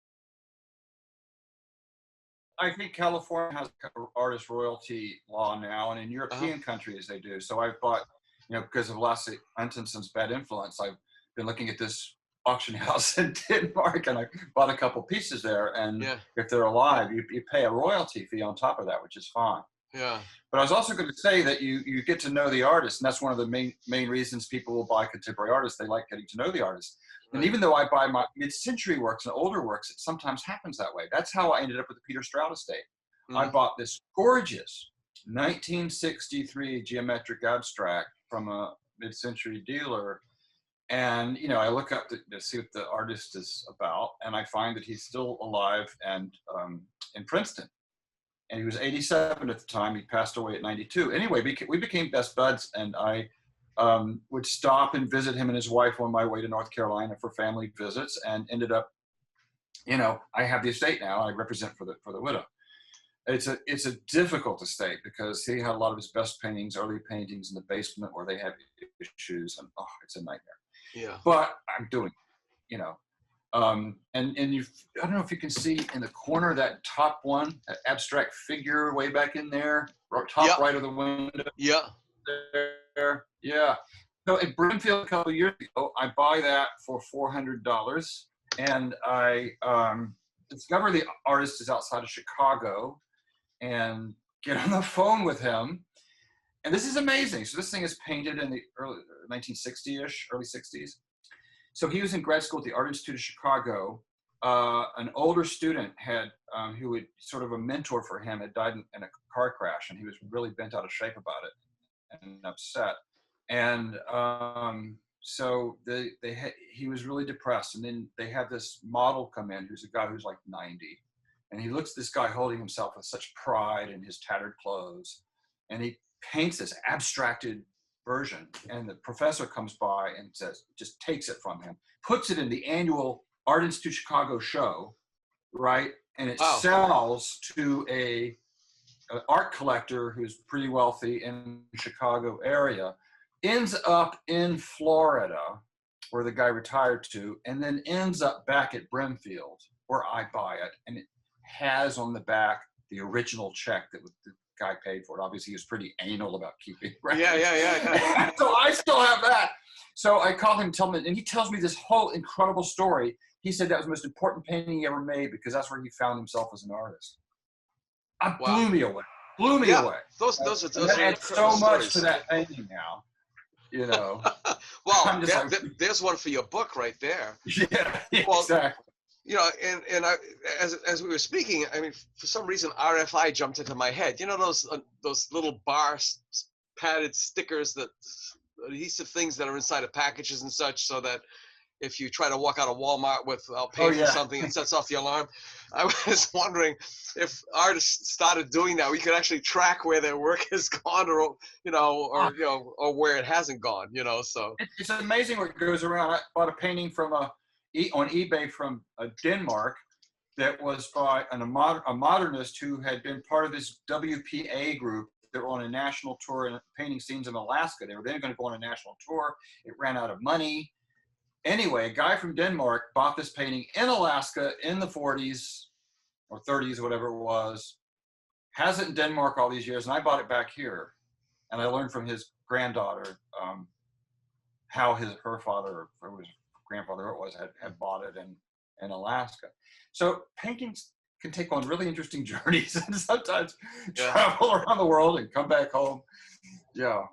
I think California has artist royalty law now, and in European countries they do. So I've bought, because of Lasse Antonson's Bad Influence, I've been looking at this auction house in Denmark, and I bought a couple pieces there. And if they're alive, you pay a royalty fee on top of that, which is fine. Yeah. But I was also going to say that you get to know the artist, and that's one of the main reasons people will buy contemporary artists. They like getting to know the artist. And even though I buy my mid-century works and older works, it sometimes happens that way. That's how I ended up with the Peter Stroud estate. I bought this gorgeous 1963 geometric abstract from a mid-century dealer. And, I look up to see what the artist is about, and I find that he's still alive and in Princeton. And he was 87 at the time. He passed away at 92. Anyway, we became best buds, and I would stop and visit him and his wife on my way to North Carolina for family visits, and ended up, I have the estate now. I represent for the widow. It's a difficult estate because he had a lot of his best paintings, early paintings, in the basement where they had issues, and it's a nightmare. Yeah. But I'm doing it, and I don't know if you can see in the corner that top one, that abstract figure way back in there, top right of the window. Yeah. There. Yeah. So at Brimfield a couple of years ago, I buy that for $400, and I discover the artist is outside of Chicago, and get on the phone with him. And this is amazing. So this thing is painted in the early 1960-ish, early 60s. So he was in grad school at the Art Institute of Chicago. An older student who was sort of a mentor for him, had died in a car crash, and he was really bent out of shape about it and upset. And so he was really depressed. And then they have this model come in who's a guy who's like 90. And he looks at this guy holding himself with such pride in his tattered clothes. And he paints this abstracted version, and the professor comes by and just takes it from him, puts it in the annual Art Institute Chicago show, right? And it sells to an art collector who's pretty wealthy in the Chicago area, ends up in Florida, where the guy retired to, and then ends up back at Brimfield, where I buy it, and it has on the back the original check that the guy paid for it. Obviously, he was pretty anal about keeping records. Yeah. So I still have that. So I call him, and he tells me this whole incredible story. He said that was the most important painting he ever made because that's where he found himself as an artist. Blew me away. Away. Those add so much to that painting now. Well, there's one for your book right there. Yeah, exactly. And I, as we were speaking, I mean, for some reason, RFI jumped into my head. Those little bar padded stickers, that adhesive things that are inside of packages and such, so that if you try to walk out of Walmart without paying for something, it sets off the alarm. I was wondering if artists started doing that, we could actually track where their work has gone, or where it hasn't gone. So it's amazing what goes around. I bought a painting on eBay from Denmark that was by a modernist who had been part of this WPA group. They were on a national tour and painting scenes in Alaska. They were then going to go on a national tour. It ran out of money. Anyway, a guy from Denmark bought this painting in Alaska in the 40s or 30s, whatever it was, has it in Denmark all these years, and I bought it back here. And I learned from his granddaughter how her father, or his grandfather, it was, had bought it in Alaska. So paintings can take on really interesting journeys and sometimes travel around the world and come back home. Yeah.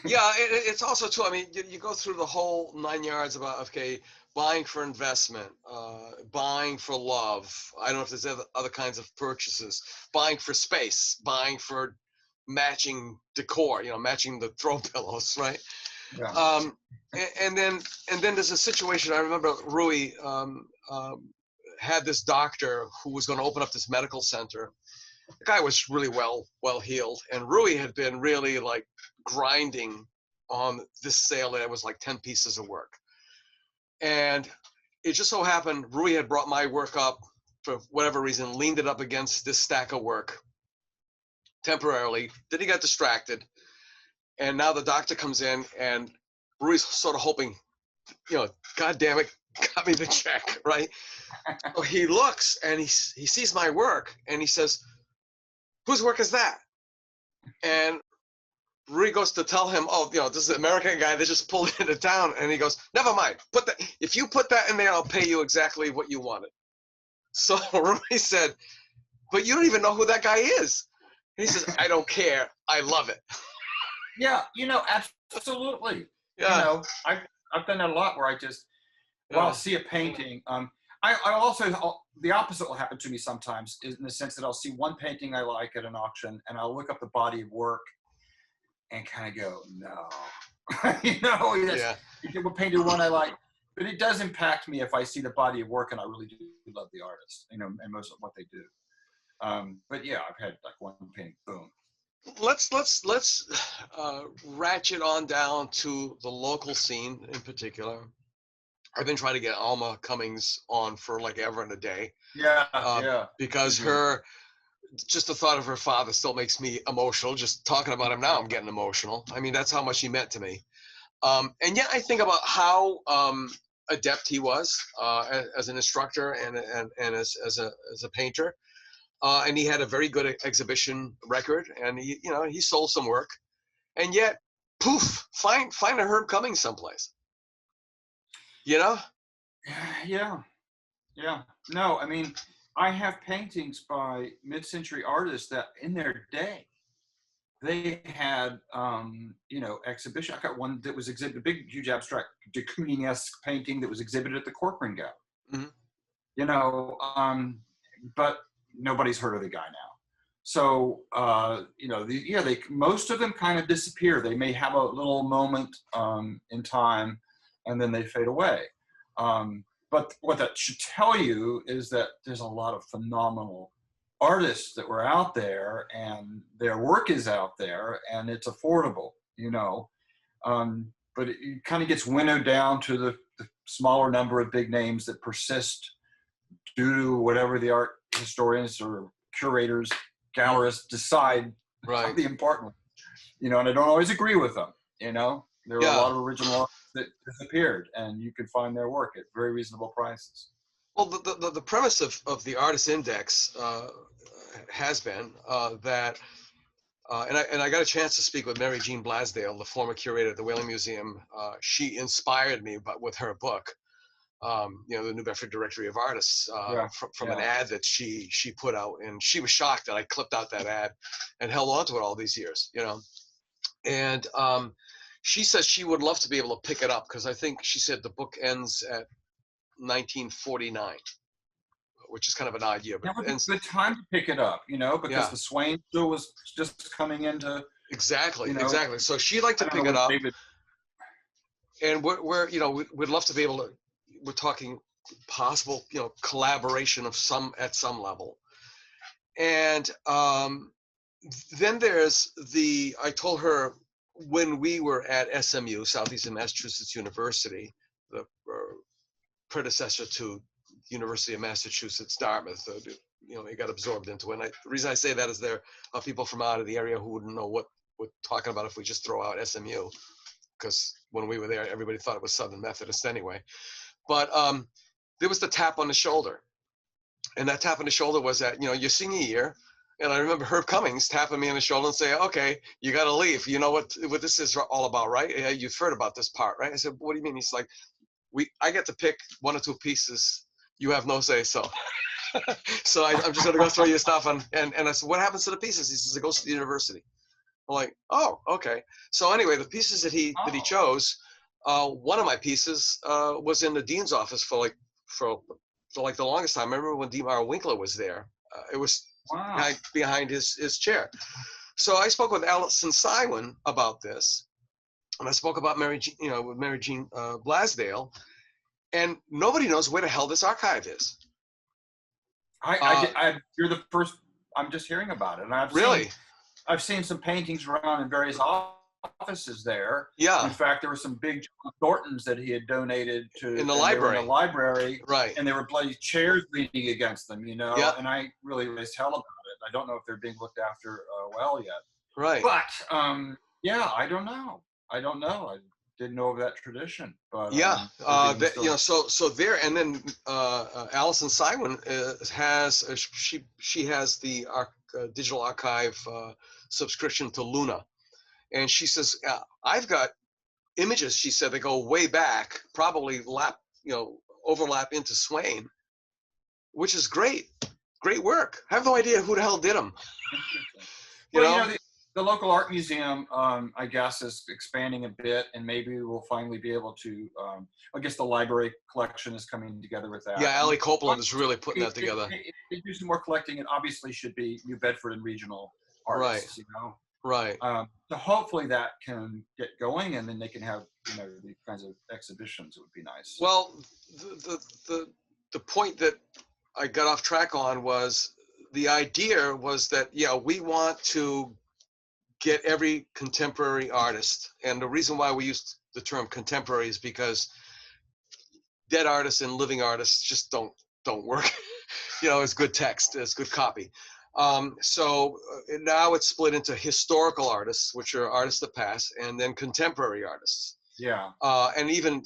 Yeah, it's also too, I mean, you go through the whole 9 yards about, buying for investment, buying for love. I don't know if there's other kinds of purchases, buying for space, buying for matching decor, matching the throw pillows, right? Yeah. And then there's a situation. I remember Rui had this doctor who was going to open up this medical center. The guy was really well heeled, and Rui had been really like grinding on this sale that was like 10 pieces of work. And it just so happened Rui had brought my work up for whatever reason, leaned it up against this stack of work temporarily. Then he got distracted, and now the doctor comes in, and Rui's sort of hoping, God damn it, got me the check, right? So he looks and he sees my work, and he says, "Whose work is that?" And Rui goes to tell him, "Oh, this is an American guy that just pulled into town." And he goes, "Never mind. If you put that in there, I'll pay you exactly what you wanted." So Rui said, "But you don't even know who that guy is." And he says, "I don't care. I love it." Yeah, absolutely. Yeah. I've done that a lot where I'll see a painting. I also, the opposite will happen to me sometimes, in the sense that I'll see one painting I like at an auction, and I'll look up the body of work and kind of go, no. People painted one I like, but it does impact me if I see the body of work and I really do love the artist, and most of what they do. But yeah, I've had like one painting, boom. Let's ratchet on down to the local scene in particular. I've been trying to get Alma Cummings on for like ever and a day. Yeah. Because just the thought of her father still makes me emotional. Just talking about him now, I'm getting emotional. I mean, that's how much he meant to me. And yet I think about how adept he was as an instructor and as a painter. And he had a very good exhibition record, and he sold some work, and yet, poof, find a Herb Cummings someplace. Yeah. No, I mean, I have paintings by mid-century artists that in their day, they had, exhibition. I got one that was exhibited, a big, huge abstract de Kooning-esque painting that was exhibited at the Corcoran Gallery. Mm-hmm. But nobody's heard of the guy now. So, most of them kind of disappear. They may have a little moment in time, and then they fade away. But what that should tell you is that there's a lot of phenomenal artists that were out there, and their work is out there, and it's affordable, but it kind of gets winnowed down to the smaller number of big names that persist due to whatever the art historians or curators, gallerists decide are the important, and I don't always agree with them. There are a lot of original artists that disappeared, and you can find their work at very reasonable prices. Well, the premise of the Artist Index has been that, and I got a chance to speak with Mary Jean Blasdale, the former curator at the Whaling Museum. She inspired me, but with her book, the New Bedford Directory of Artists, from an ad that she put out, and she was shocked that I clipped out that ad and held on to it all these years, and she says she would love to be able to pick it up, because I think she said the book ends at 1949, which is kind of an odd year. That would be a good time to pick it up, because the Swain still was just coming into. Exactly. So she'd like to pick it up, and we'd love to be able to. We're talking possible, collaboration at some level. And then there's I told her when we were at SMU, Southeastern Massachusetts University, the predecessor to University of Massachusetts Dartmouth, it got absorbed into it. And the reason I say that is there are people from out of the area who wouldn't know what we're talking about if we just throw out SMU, because when we were there, everybody thought it was Southern Methodist anyway. But there was the tap on the shoulder, and that tap on the shoulder was at your senior year. And I remember Herb Cummings tapping me on the shoulder and saying, "Okay, you got to leave. You know what this is all about, right? Yeah, you've heard about this part, right?" I said, "What do you mean?" He's like, I get to pick one or two pieces. You have no say so." So I'm just going to go throw your stuff on. And I said, "What happens to the pieces?" He says, "It goes to the university." I'm like, "Oh, okay." So anyway, the pieces that he chose, one of my pieces was in the dean's office for the longest time. I remember when D. Mara Winkler was there. It was behind his chair. So I spoke with Alison Sywin about this, and I spoke about with Mary Jean Blasdale, and nobody knows where the hell this archive is. You're the first. I'm just hearing about it, and I've seen some paintings around in various offices there. Yeah. In fact, there were some big John Thorntons that he had donated to in the library. Right. And there were bloody chairs leaning against them, Yeah. And I really raised hell about it. I don't know if they're being looked after well yet. Right. But yeah, I don't know. I didn't know of that tradition. But yeah, so there, and then Alison Sywin she has the digital archive subscription to Luna, and she says I've got images. She said they go way back, probably overlap into Swain, which is great work. I have no idea who the hell did them. The local art museum, I guess, is expanding a bit, and maybe we'll finally be able to. I guess the library collection is coming together with that. Yeah, Allie Copeland is really putting that together. If they do some more collecting, it obviously should be New Bedford and regional artists. Right. So hopefully that can get going, and then they can have these kinds of exhibitions. It would be nice. Well, the point that I got off track on was the idea was that we want to get every contemporary artist, and the reason why we use the term contemporary is because dead artists and living artists just don't work. It's good text, it's good copy. So now it's split into historical artists, which are artists that pass, and then contemporary artists. Yeah. And even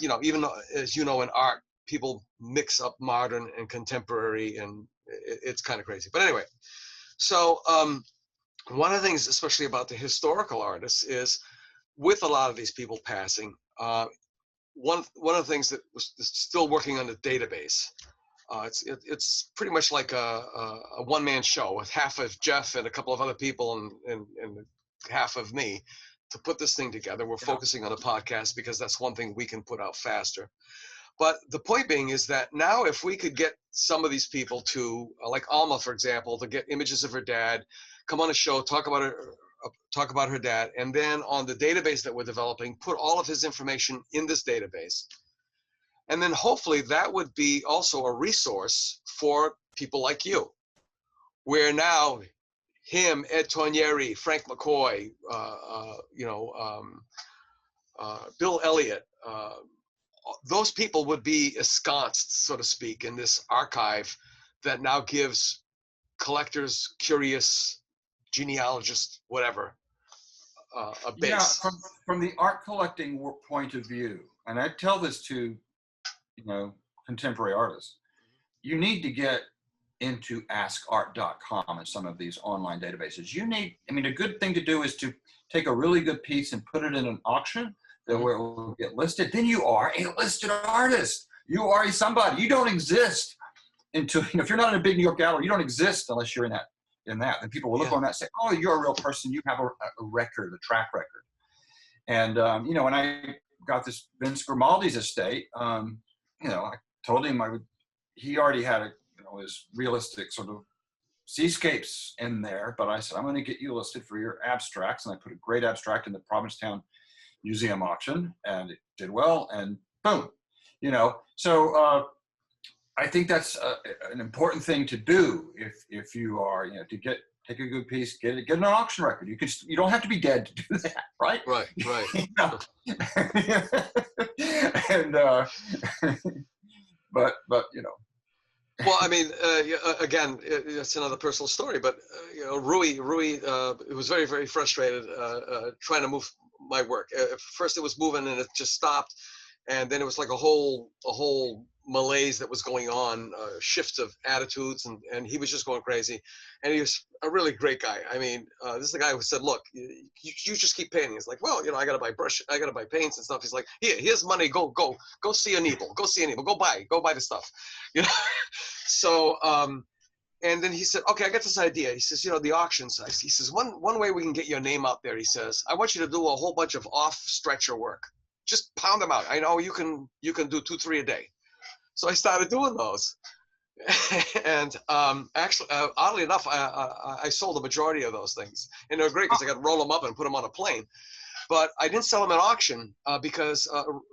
as in art, people mix up modern and contemporary, and it's kind of crazy. But anyway, so one of the things, especially about the historical artists, is with a lot of these people passing, one of the things that was still working on the database. It's pretty much like a one-man show with half of Jeff and a couple of other people and half of me to put this thing together. We're focusing on a podcast because that's one thing we can put out faster. But the point being is that now if we could get some of these people to, like Alma, for example, to get images of her dad, come on a show, talk about her dad, and then on the database that we're developing, put all of his information in this database. And then hopefully that would be also a resource for people like you, where now him, Ed Tornieri, Frank McCoy, Bill Elliott, those people would be ensconced, so to speak, in this archive that now gives collectors, curious, genealogists, whatever, a base. Yeah, from the art collecting point of view, and I tell this to contemporary artists, you need to get into askart.com and some of these online databases. A good thing to do is to take a really good piece and put it in an auction where it will get listed. Then you are a listed artist. You are somebody. You don't exist until, if you're not in a big New York gallery, you don't exist unless you're in that. And people will look on that and say, oh, you're a real person. You have a record, a track record. And, when I got this Vince Grimaldi's estate, I told him he already had his realistic sort of seascapes in there, but I said, I'm going to get you listed for your abstracts. And I put a great abstract in the Provincetown Museum auction, and it did well, and boom, so I think that's an important thing to do if you are, take a good piece, get an auction record. You don't have to be dead to do that, right? Right. And but Well, I mean, again, it's another personal story, but Rui was very, very frustrated trying to move my work. At first, it was moving and it just stopped, and then it was like a whole malaise that was going on, shifts of attitudes, and he was just going crazy. And he was a really great guy. I mean, this is the guy who said, "Look, you just keep painting." It's like, well, I got to buy brush, I got to buy paints and stuff. He's like, here's money. Go see Anibal. Go see Anibal. Go buy the stuff. So, and then he said, okay, I got this idea. He says, the auctions. He says, one way we can get your name out there, he says, I want you to do a whole bunch of off-stretcher work. Just pound them out. I know you can do 2-3 a day. So I started doing those. And actually, oddly enough, I sold the majority of those things, and they were great because I got to roll them up and put them on a plane. But I didn't sell them at auction because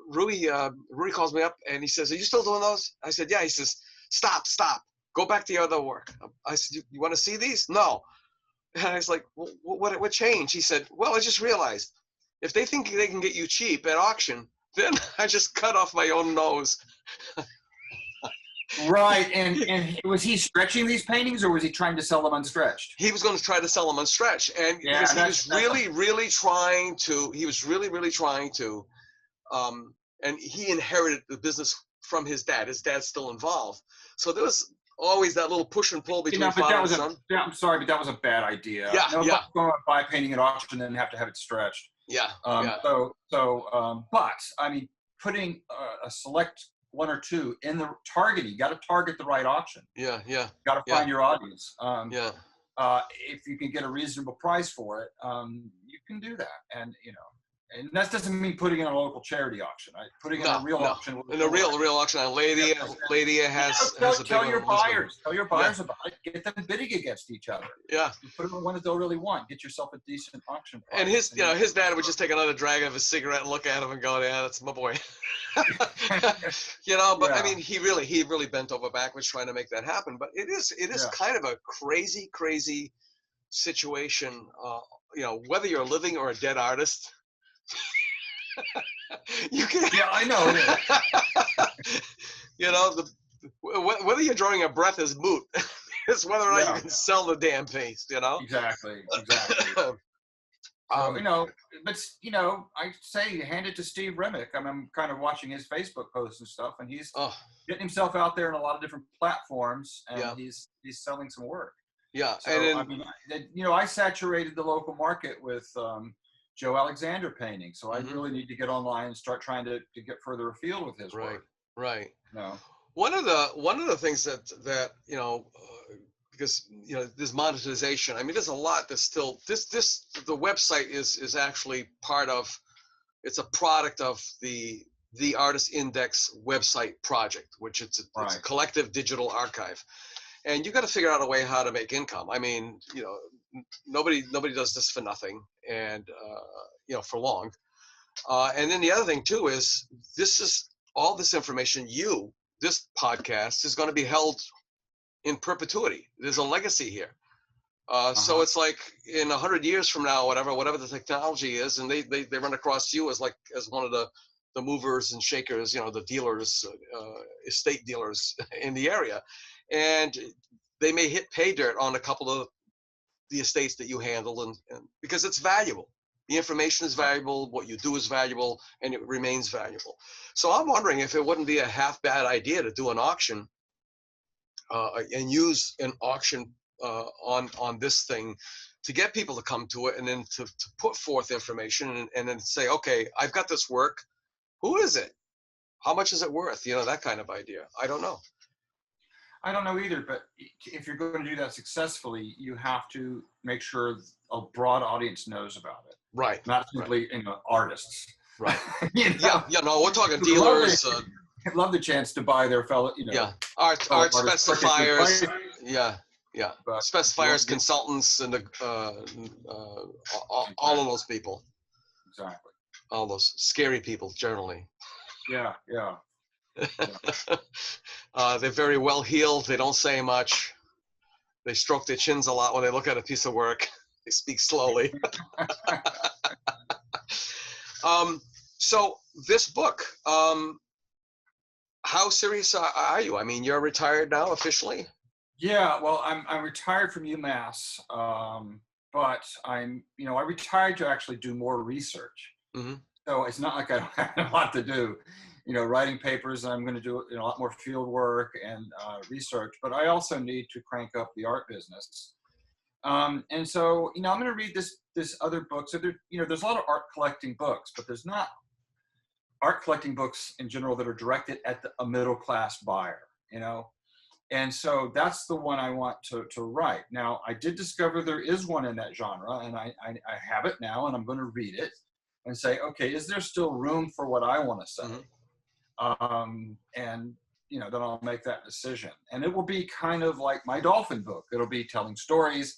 Rui calls me up and he says, "Are you still doing those?" I said, "Yeah." He says, "Stop, go back to your other work." I said, "You want to see these?" "No." And I was like, well, "What changed?" He said, "Well, I just realized if they think they can get you cheap at auction, then I just cut off my own nose." Right, and was he stretching these paintings, or was he trying to sell them unstretched? He was going to try to sell them unstretched, and Yeah, because he was really trying to, and he inherited the business from his dad. His dad's still involved, so there was always that little push and pull between father and son. I'm sorry, but that was a bad idea. Yeah, Nobody's going to buy painting at auction and then have to have it stretched. Yeah. But I mean, putting a select one or two in the targeting, you got to target the right auction. Yeah. Got to find your audience. If you can get a reasonable price for it, you can do that. And and that doesn't mean putting in a local charity auction. Right? Putting in a real auction. In a real auction. And Ladia has tell your buyers about it. Get them bidding against each other. Yeah. You put them on one that they'll really want. Get yourself a decent auction price. And his dad would just take another drag of his cigarette and look at him and go, "Yeah, that's my boy." But I mean, he really bent over backwards trying to make that happen. But it is kind of a crazy situation. Whether you're a living or a dead artist. You can. Yeah, I know. Whether you're drawing a breath is moot. It's whether or not you can sell the damn paste. Exactly. I say hand it to Steve Remick. I'm kind of watching his Facebook posts and stuff, and he's getting himself out there in a lot of different platforms, and he's selling some work. Yeah, so, I saturated the local market with Joe Alexander painting, so I really need to get online and start trying to get further afield with his work. Right. No. One of the things that because there's monetization. I mean, there's a lot that's still the website is actually part of. It's a product of the Artist Index website project, which it's a collective digital archive, and you got to figure out a way how to make income. I mean, nobody does this for nothing, and for long. And then the other thing too is all this information. This podcast is going to be held in perpetuity. There's a legacy here. So it's like in 100 years from now, whatever the technology is, and they run across you as one of the movers and shakers, the dealers, estate dealers in the area, and they may hit pay dirt on a couple of the estates that you handle, and because it's valuable. The information is valuable, what you do is valuable, and it remains valuable. So I'm wondering if it wouldn't be a half bad idea to do an auction and use an auction on this thing to get people to come to it, and then to put forth information and then say, okay, I've got this work. Who is it? How much is it worth? That kind of idea. I don't know. I don't know either, but if you're going to do that successfully, you have to make sure a broad audience knows about it. Right. Not simply artists. Right. No, we're talking dealers. I'd love the chance to buy their fellow, art specifiers. But, specifiers, consultants, and all of those people. Exactly. All those scary people, generally. Yeah. They're very well heeled. They don't say much. They stroke their chins a lot when they look at a piece of work. They speak slowly. So this book, how serious are you? I mean, you're retired now officially? Yeah, well, I'm retired from UMass, but I retired to actually do more research. Mm-hmm. So it's not like I don't have a lot to do, writing papers. I'm going to do a lot more field work and research, but I also need to crank up the art business. And so, I'm going to read this other book. So there's a lot of art collecting books, but there's not art collecting books in general that are directed at a middle class buyer, And so that's the one I want to write. Now, I did discover there is one in that genre, and I have it now, and I'm going to read it and say, okay, is there still room for what I want to say? Mm-hmm. And then I'll make that decision. And it will be kind of like my Dolphin book. It'll be telling stories.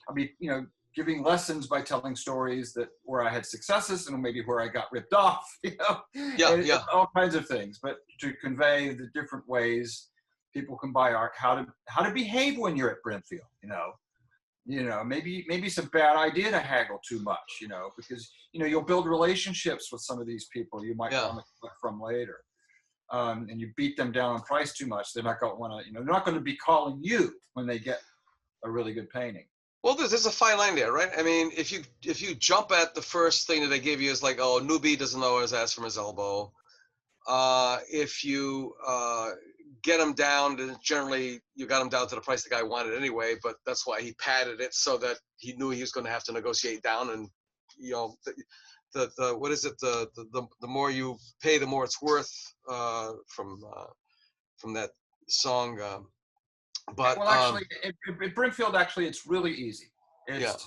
I'll be, giving lessons by telling stories that where I had successes and maybe where I got ripped off, and all kinds of things, but to convey the different ways people can buy art, how to behave when you're at Brimfield, maybe it's a bad idea to haggle too much, because, you'll build relationships with some of these people you might want to collect from later. And you beat them down on price too much, they're not going to want to, they're not going to be calling you when they get a really good painting. Well, there's a fine line there, right? I mean, if you jump at the first thing that they give you is like, oh, newbie doesn't know his ass from his elbow. If you get them down, then generally you got them down to the price the guy wanted anyway, but that's why he padded it so that he knew he was going to have to negotiate down. And the what is it? The more you pay, the more it's worth, from that song. But well, actually, at Brimfield, actually, it's really easy. There's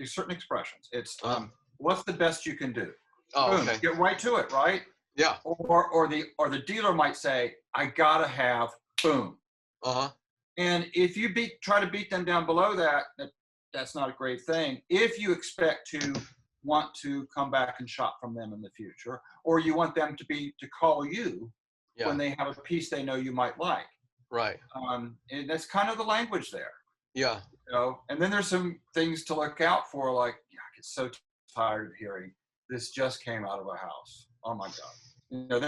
certain expressions. It's what's the best you can do? Oh, boom, okay. Get right to it, right? Yeah. Or the dealer might say, I gotta have boom. And if you try to beat them down below that, that's not a great thing. If you expect to want to come back and shop from them in the future, or you want them to call you when they have a piece they know you might like. Right. And that's kind of the language there. Yeah. And then there's some things to look out for, like, I get so tired of hearing this just came out of a house. Oh my God.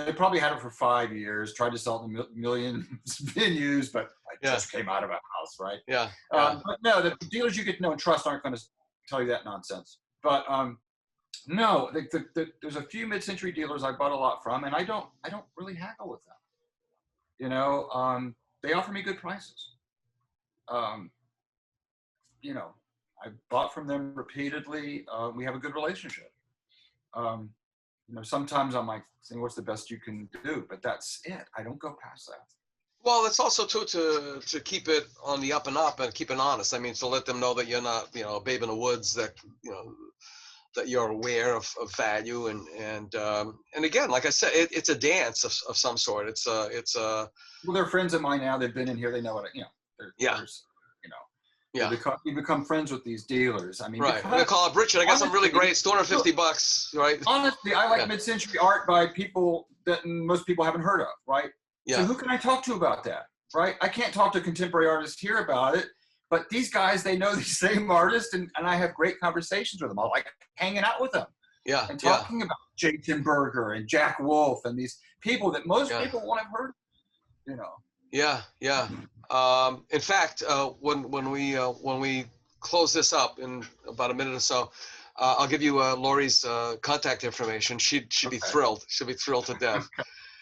They probably had it for 5 years, tried to sell it in millions venues, but it just came out of a house, right? Yeah. But no, the dealers you get to know and trust aren't going to tell you that nonsense. But no, there's a few mid-century dealers I bought a lot from, and I don't really haggle with them. They offer me good prices. I bought from them repeatedly. We have a good relationship. Sometimes I'm like saying, what's the best you can do? But that's it. I don't go past that. Well, it's also too to keep it on the up and up and keep it honest. I mean, to let them know that you're not, a babe in the woods, that, that you're aware of value. And again, like I said, it's a dance of some sort. It's well, they're friends of mine now. They've been in here. They know what, you become friends with these dealers. I mean, right. They call up Richard. I got some really great. It's $250, right? Honestly, I like mid-century art by people that most people haven't heard of, right? Yeah. So who can I talk to about that, right? I can't talk to contemporary artists here about it, but these guys, they know these same artists, and I have great conversations with them. I like hanging out with them. Yeah. And talking about Jason Berger and Jack Wolf and these people that most people won't have heard of, Yeah. In fact, when we close this up in about a minute or so, I'll give you Lori's contact information. She'd be thrilled. She'll be thrilled to death.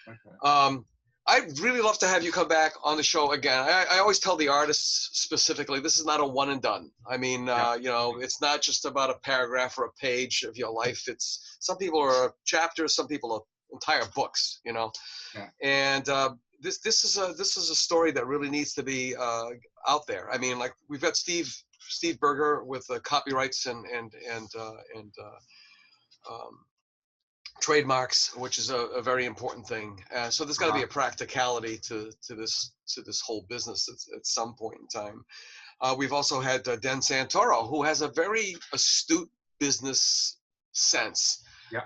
Okay. I'd really love to have you come back on the show again. I always tell the artists specifically, this is not a one and done. I mean, it's not just about a paragraph or a page of your life. It's some people are chapters, some people are entire books. And this is a story that really needs to be out there. I mean, like we've got Steve Berger with copyrights and trademarks, which is a very important thing. So there's got to be a practicality to this whole business at some point in time. We've also had Dan Santoro, who has a very astute business sense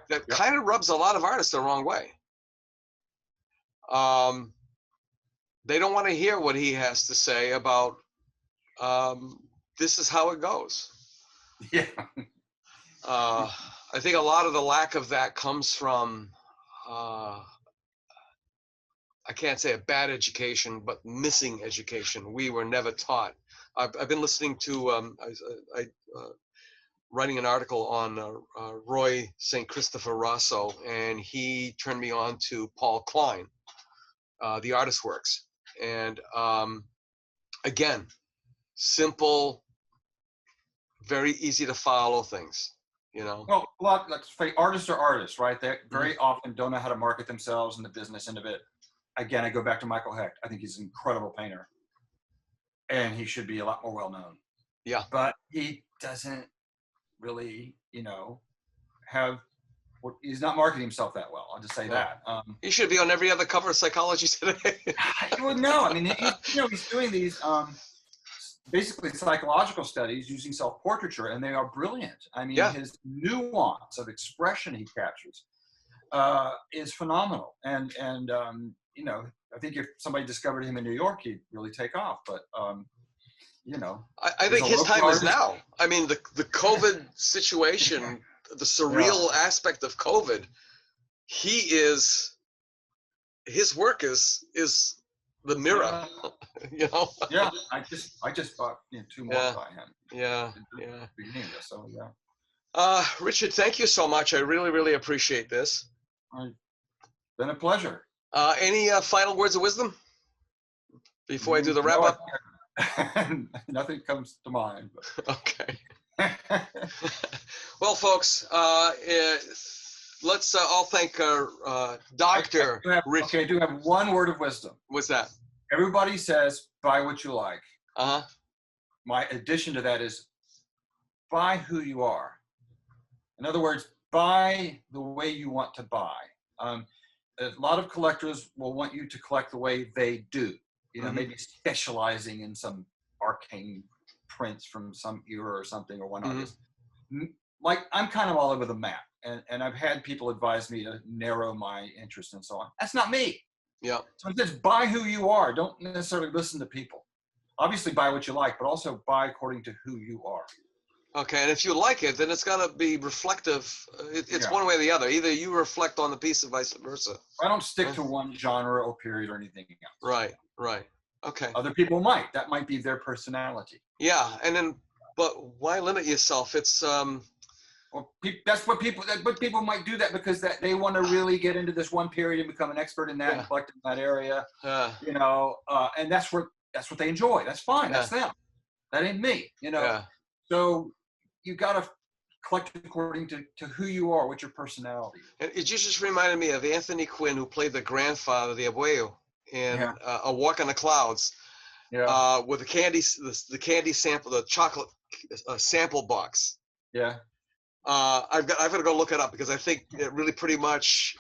that kind of rubs a lot of artists the wrong way. They don't want to hear what he has to say about this is how it goes. Yeah. I think a lot of the lack of that comes from, I can't say a bad education, but missing education. We were never taught. I've been listening to, writing an article on Roy St. Christopher Rosso, and he turned me on to Paul Klein, The Artist Works. And again, simple, very easy to follow things. Well, artists are artists, right? They very often don't know how to market themselves in the business end of it. Again, I go back to Michael Hecht. I think he's an incredible painter, and he should be a lot more well known. Yeah. But he doesn't really, have he's not marketing himself that well. I'll just say that. He should be on every other cover of Psychology Today. Well, no, I mean, he's doing these basically psychological studies using self-portraiture, and they are brilliant. I mean, his nuance of expression he captures is phenomenal. And I think if somebody discovered him in New York, he'd really take off. But I think his time is now. I mean, the COVID situation, the surreal aspect of COVID, his work is the mirror. Yeah, I just bought 2 more by him. So Richard, thank you so much. I really, really appreciate this. It's been a pleasure. Any final words of wisdom before I do the wrap up? Nothing comes to mind. But. Okay. Well, folks, let's all thank Dr. Richard. Okay, I do have one word of wisdom. What's that? Everybody says, buy what you like. Uh-huh. My addition to that is, buy who you are. In other words, buy the way you want to buy. A lot of collectors will want you to collect the way they do. Maybe specializing in some arcane prints from some era or something, or one artist. Like, I'm kind of all over the map, and I've had people advise me to narrow my interest and so on. That's not me. Yeah. So it says, buy who you are. Don't necessarily listen to people. Obviously, buy what you like, but also buy according to who you are. Okay, and if you like it, then it's got to be reflective. It's one way or the other. Either you reflect on the piece or vice versa. I don't stick to one genre or period or anything else. Right. Okay. Other people might. That might be their personality. Yeah, and then, but why limit yourself? It's Well, that's what people might do that because they want to really get into this one period and become an expert in that and collect in that area. And that's what they enjoy. That's fine. That's them. That ain't me. So you got to collect according to who you are, what your personality is. And it just reminded me of Anthony Quinn, who played the grandfather, the abuelo, in A Walk on the Clouds, with the candy sample, the chocolate sample box. Yeah. I've got to go look it up because I think it really pretty much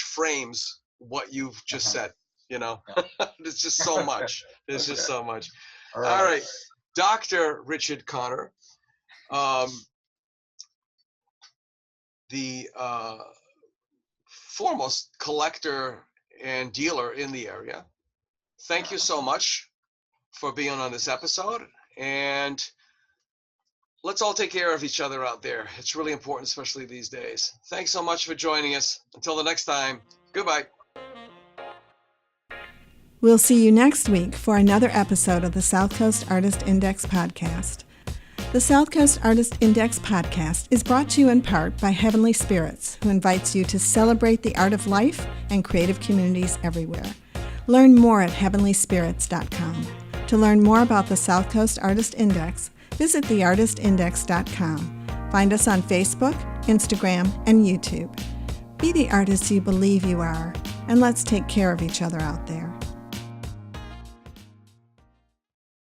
frames what you've just said. There's just so much. There's just so much. All right. Dr. Richard Connor, the foremost collector and dealer in the area. Thank you so much for being on this episode, and let's all take care of each other out there. It's really important, especially these days. Thanks so much for joining us. Until the next time, goodbye. We'll see you next week for another episode of the South Coast Artist Index podcast. The South Coast Artist Index podcast is brought to you in part by Heavenly Spirits, who invites you to celebrate the art of life and creative communities everywhere. Learn more at heavenlyspirits.com. To learn more about the South Coast Artist Index, visit theartistindex.com. Find us on Facebook, Instagram, and YouTube. Be the artist you believe you are, and let's take care of each other out there.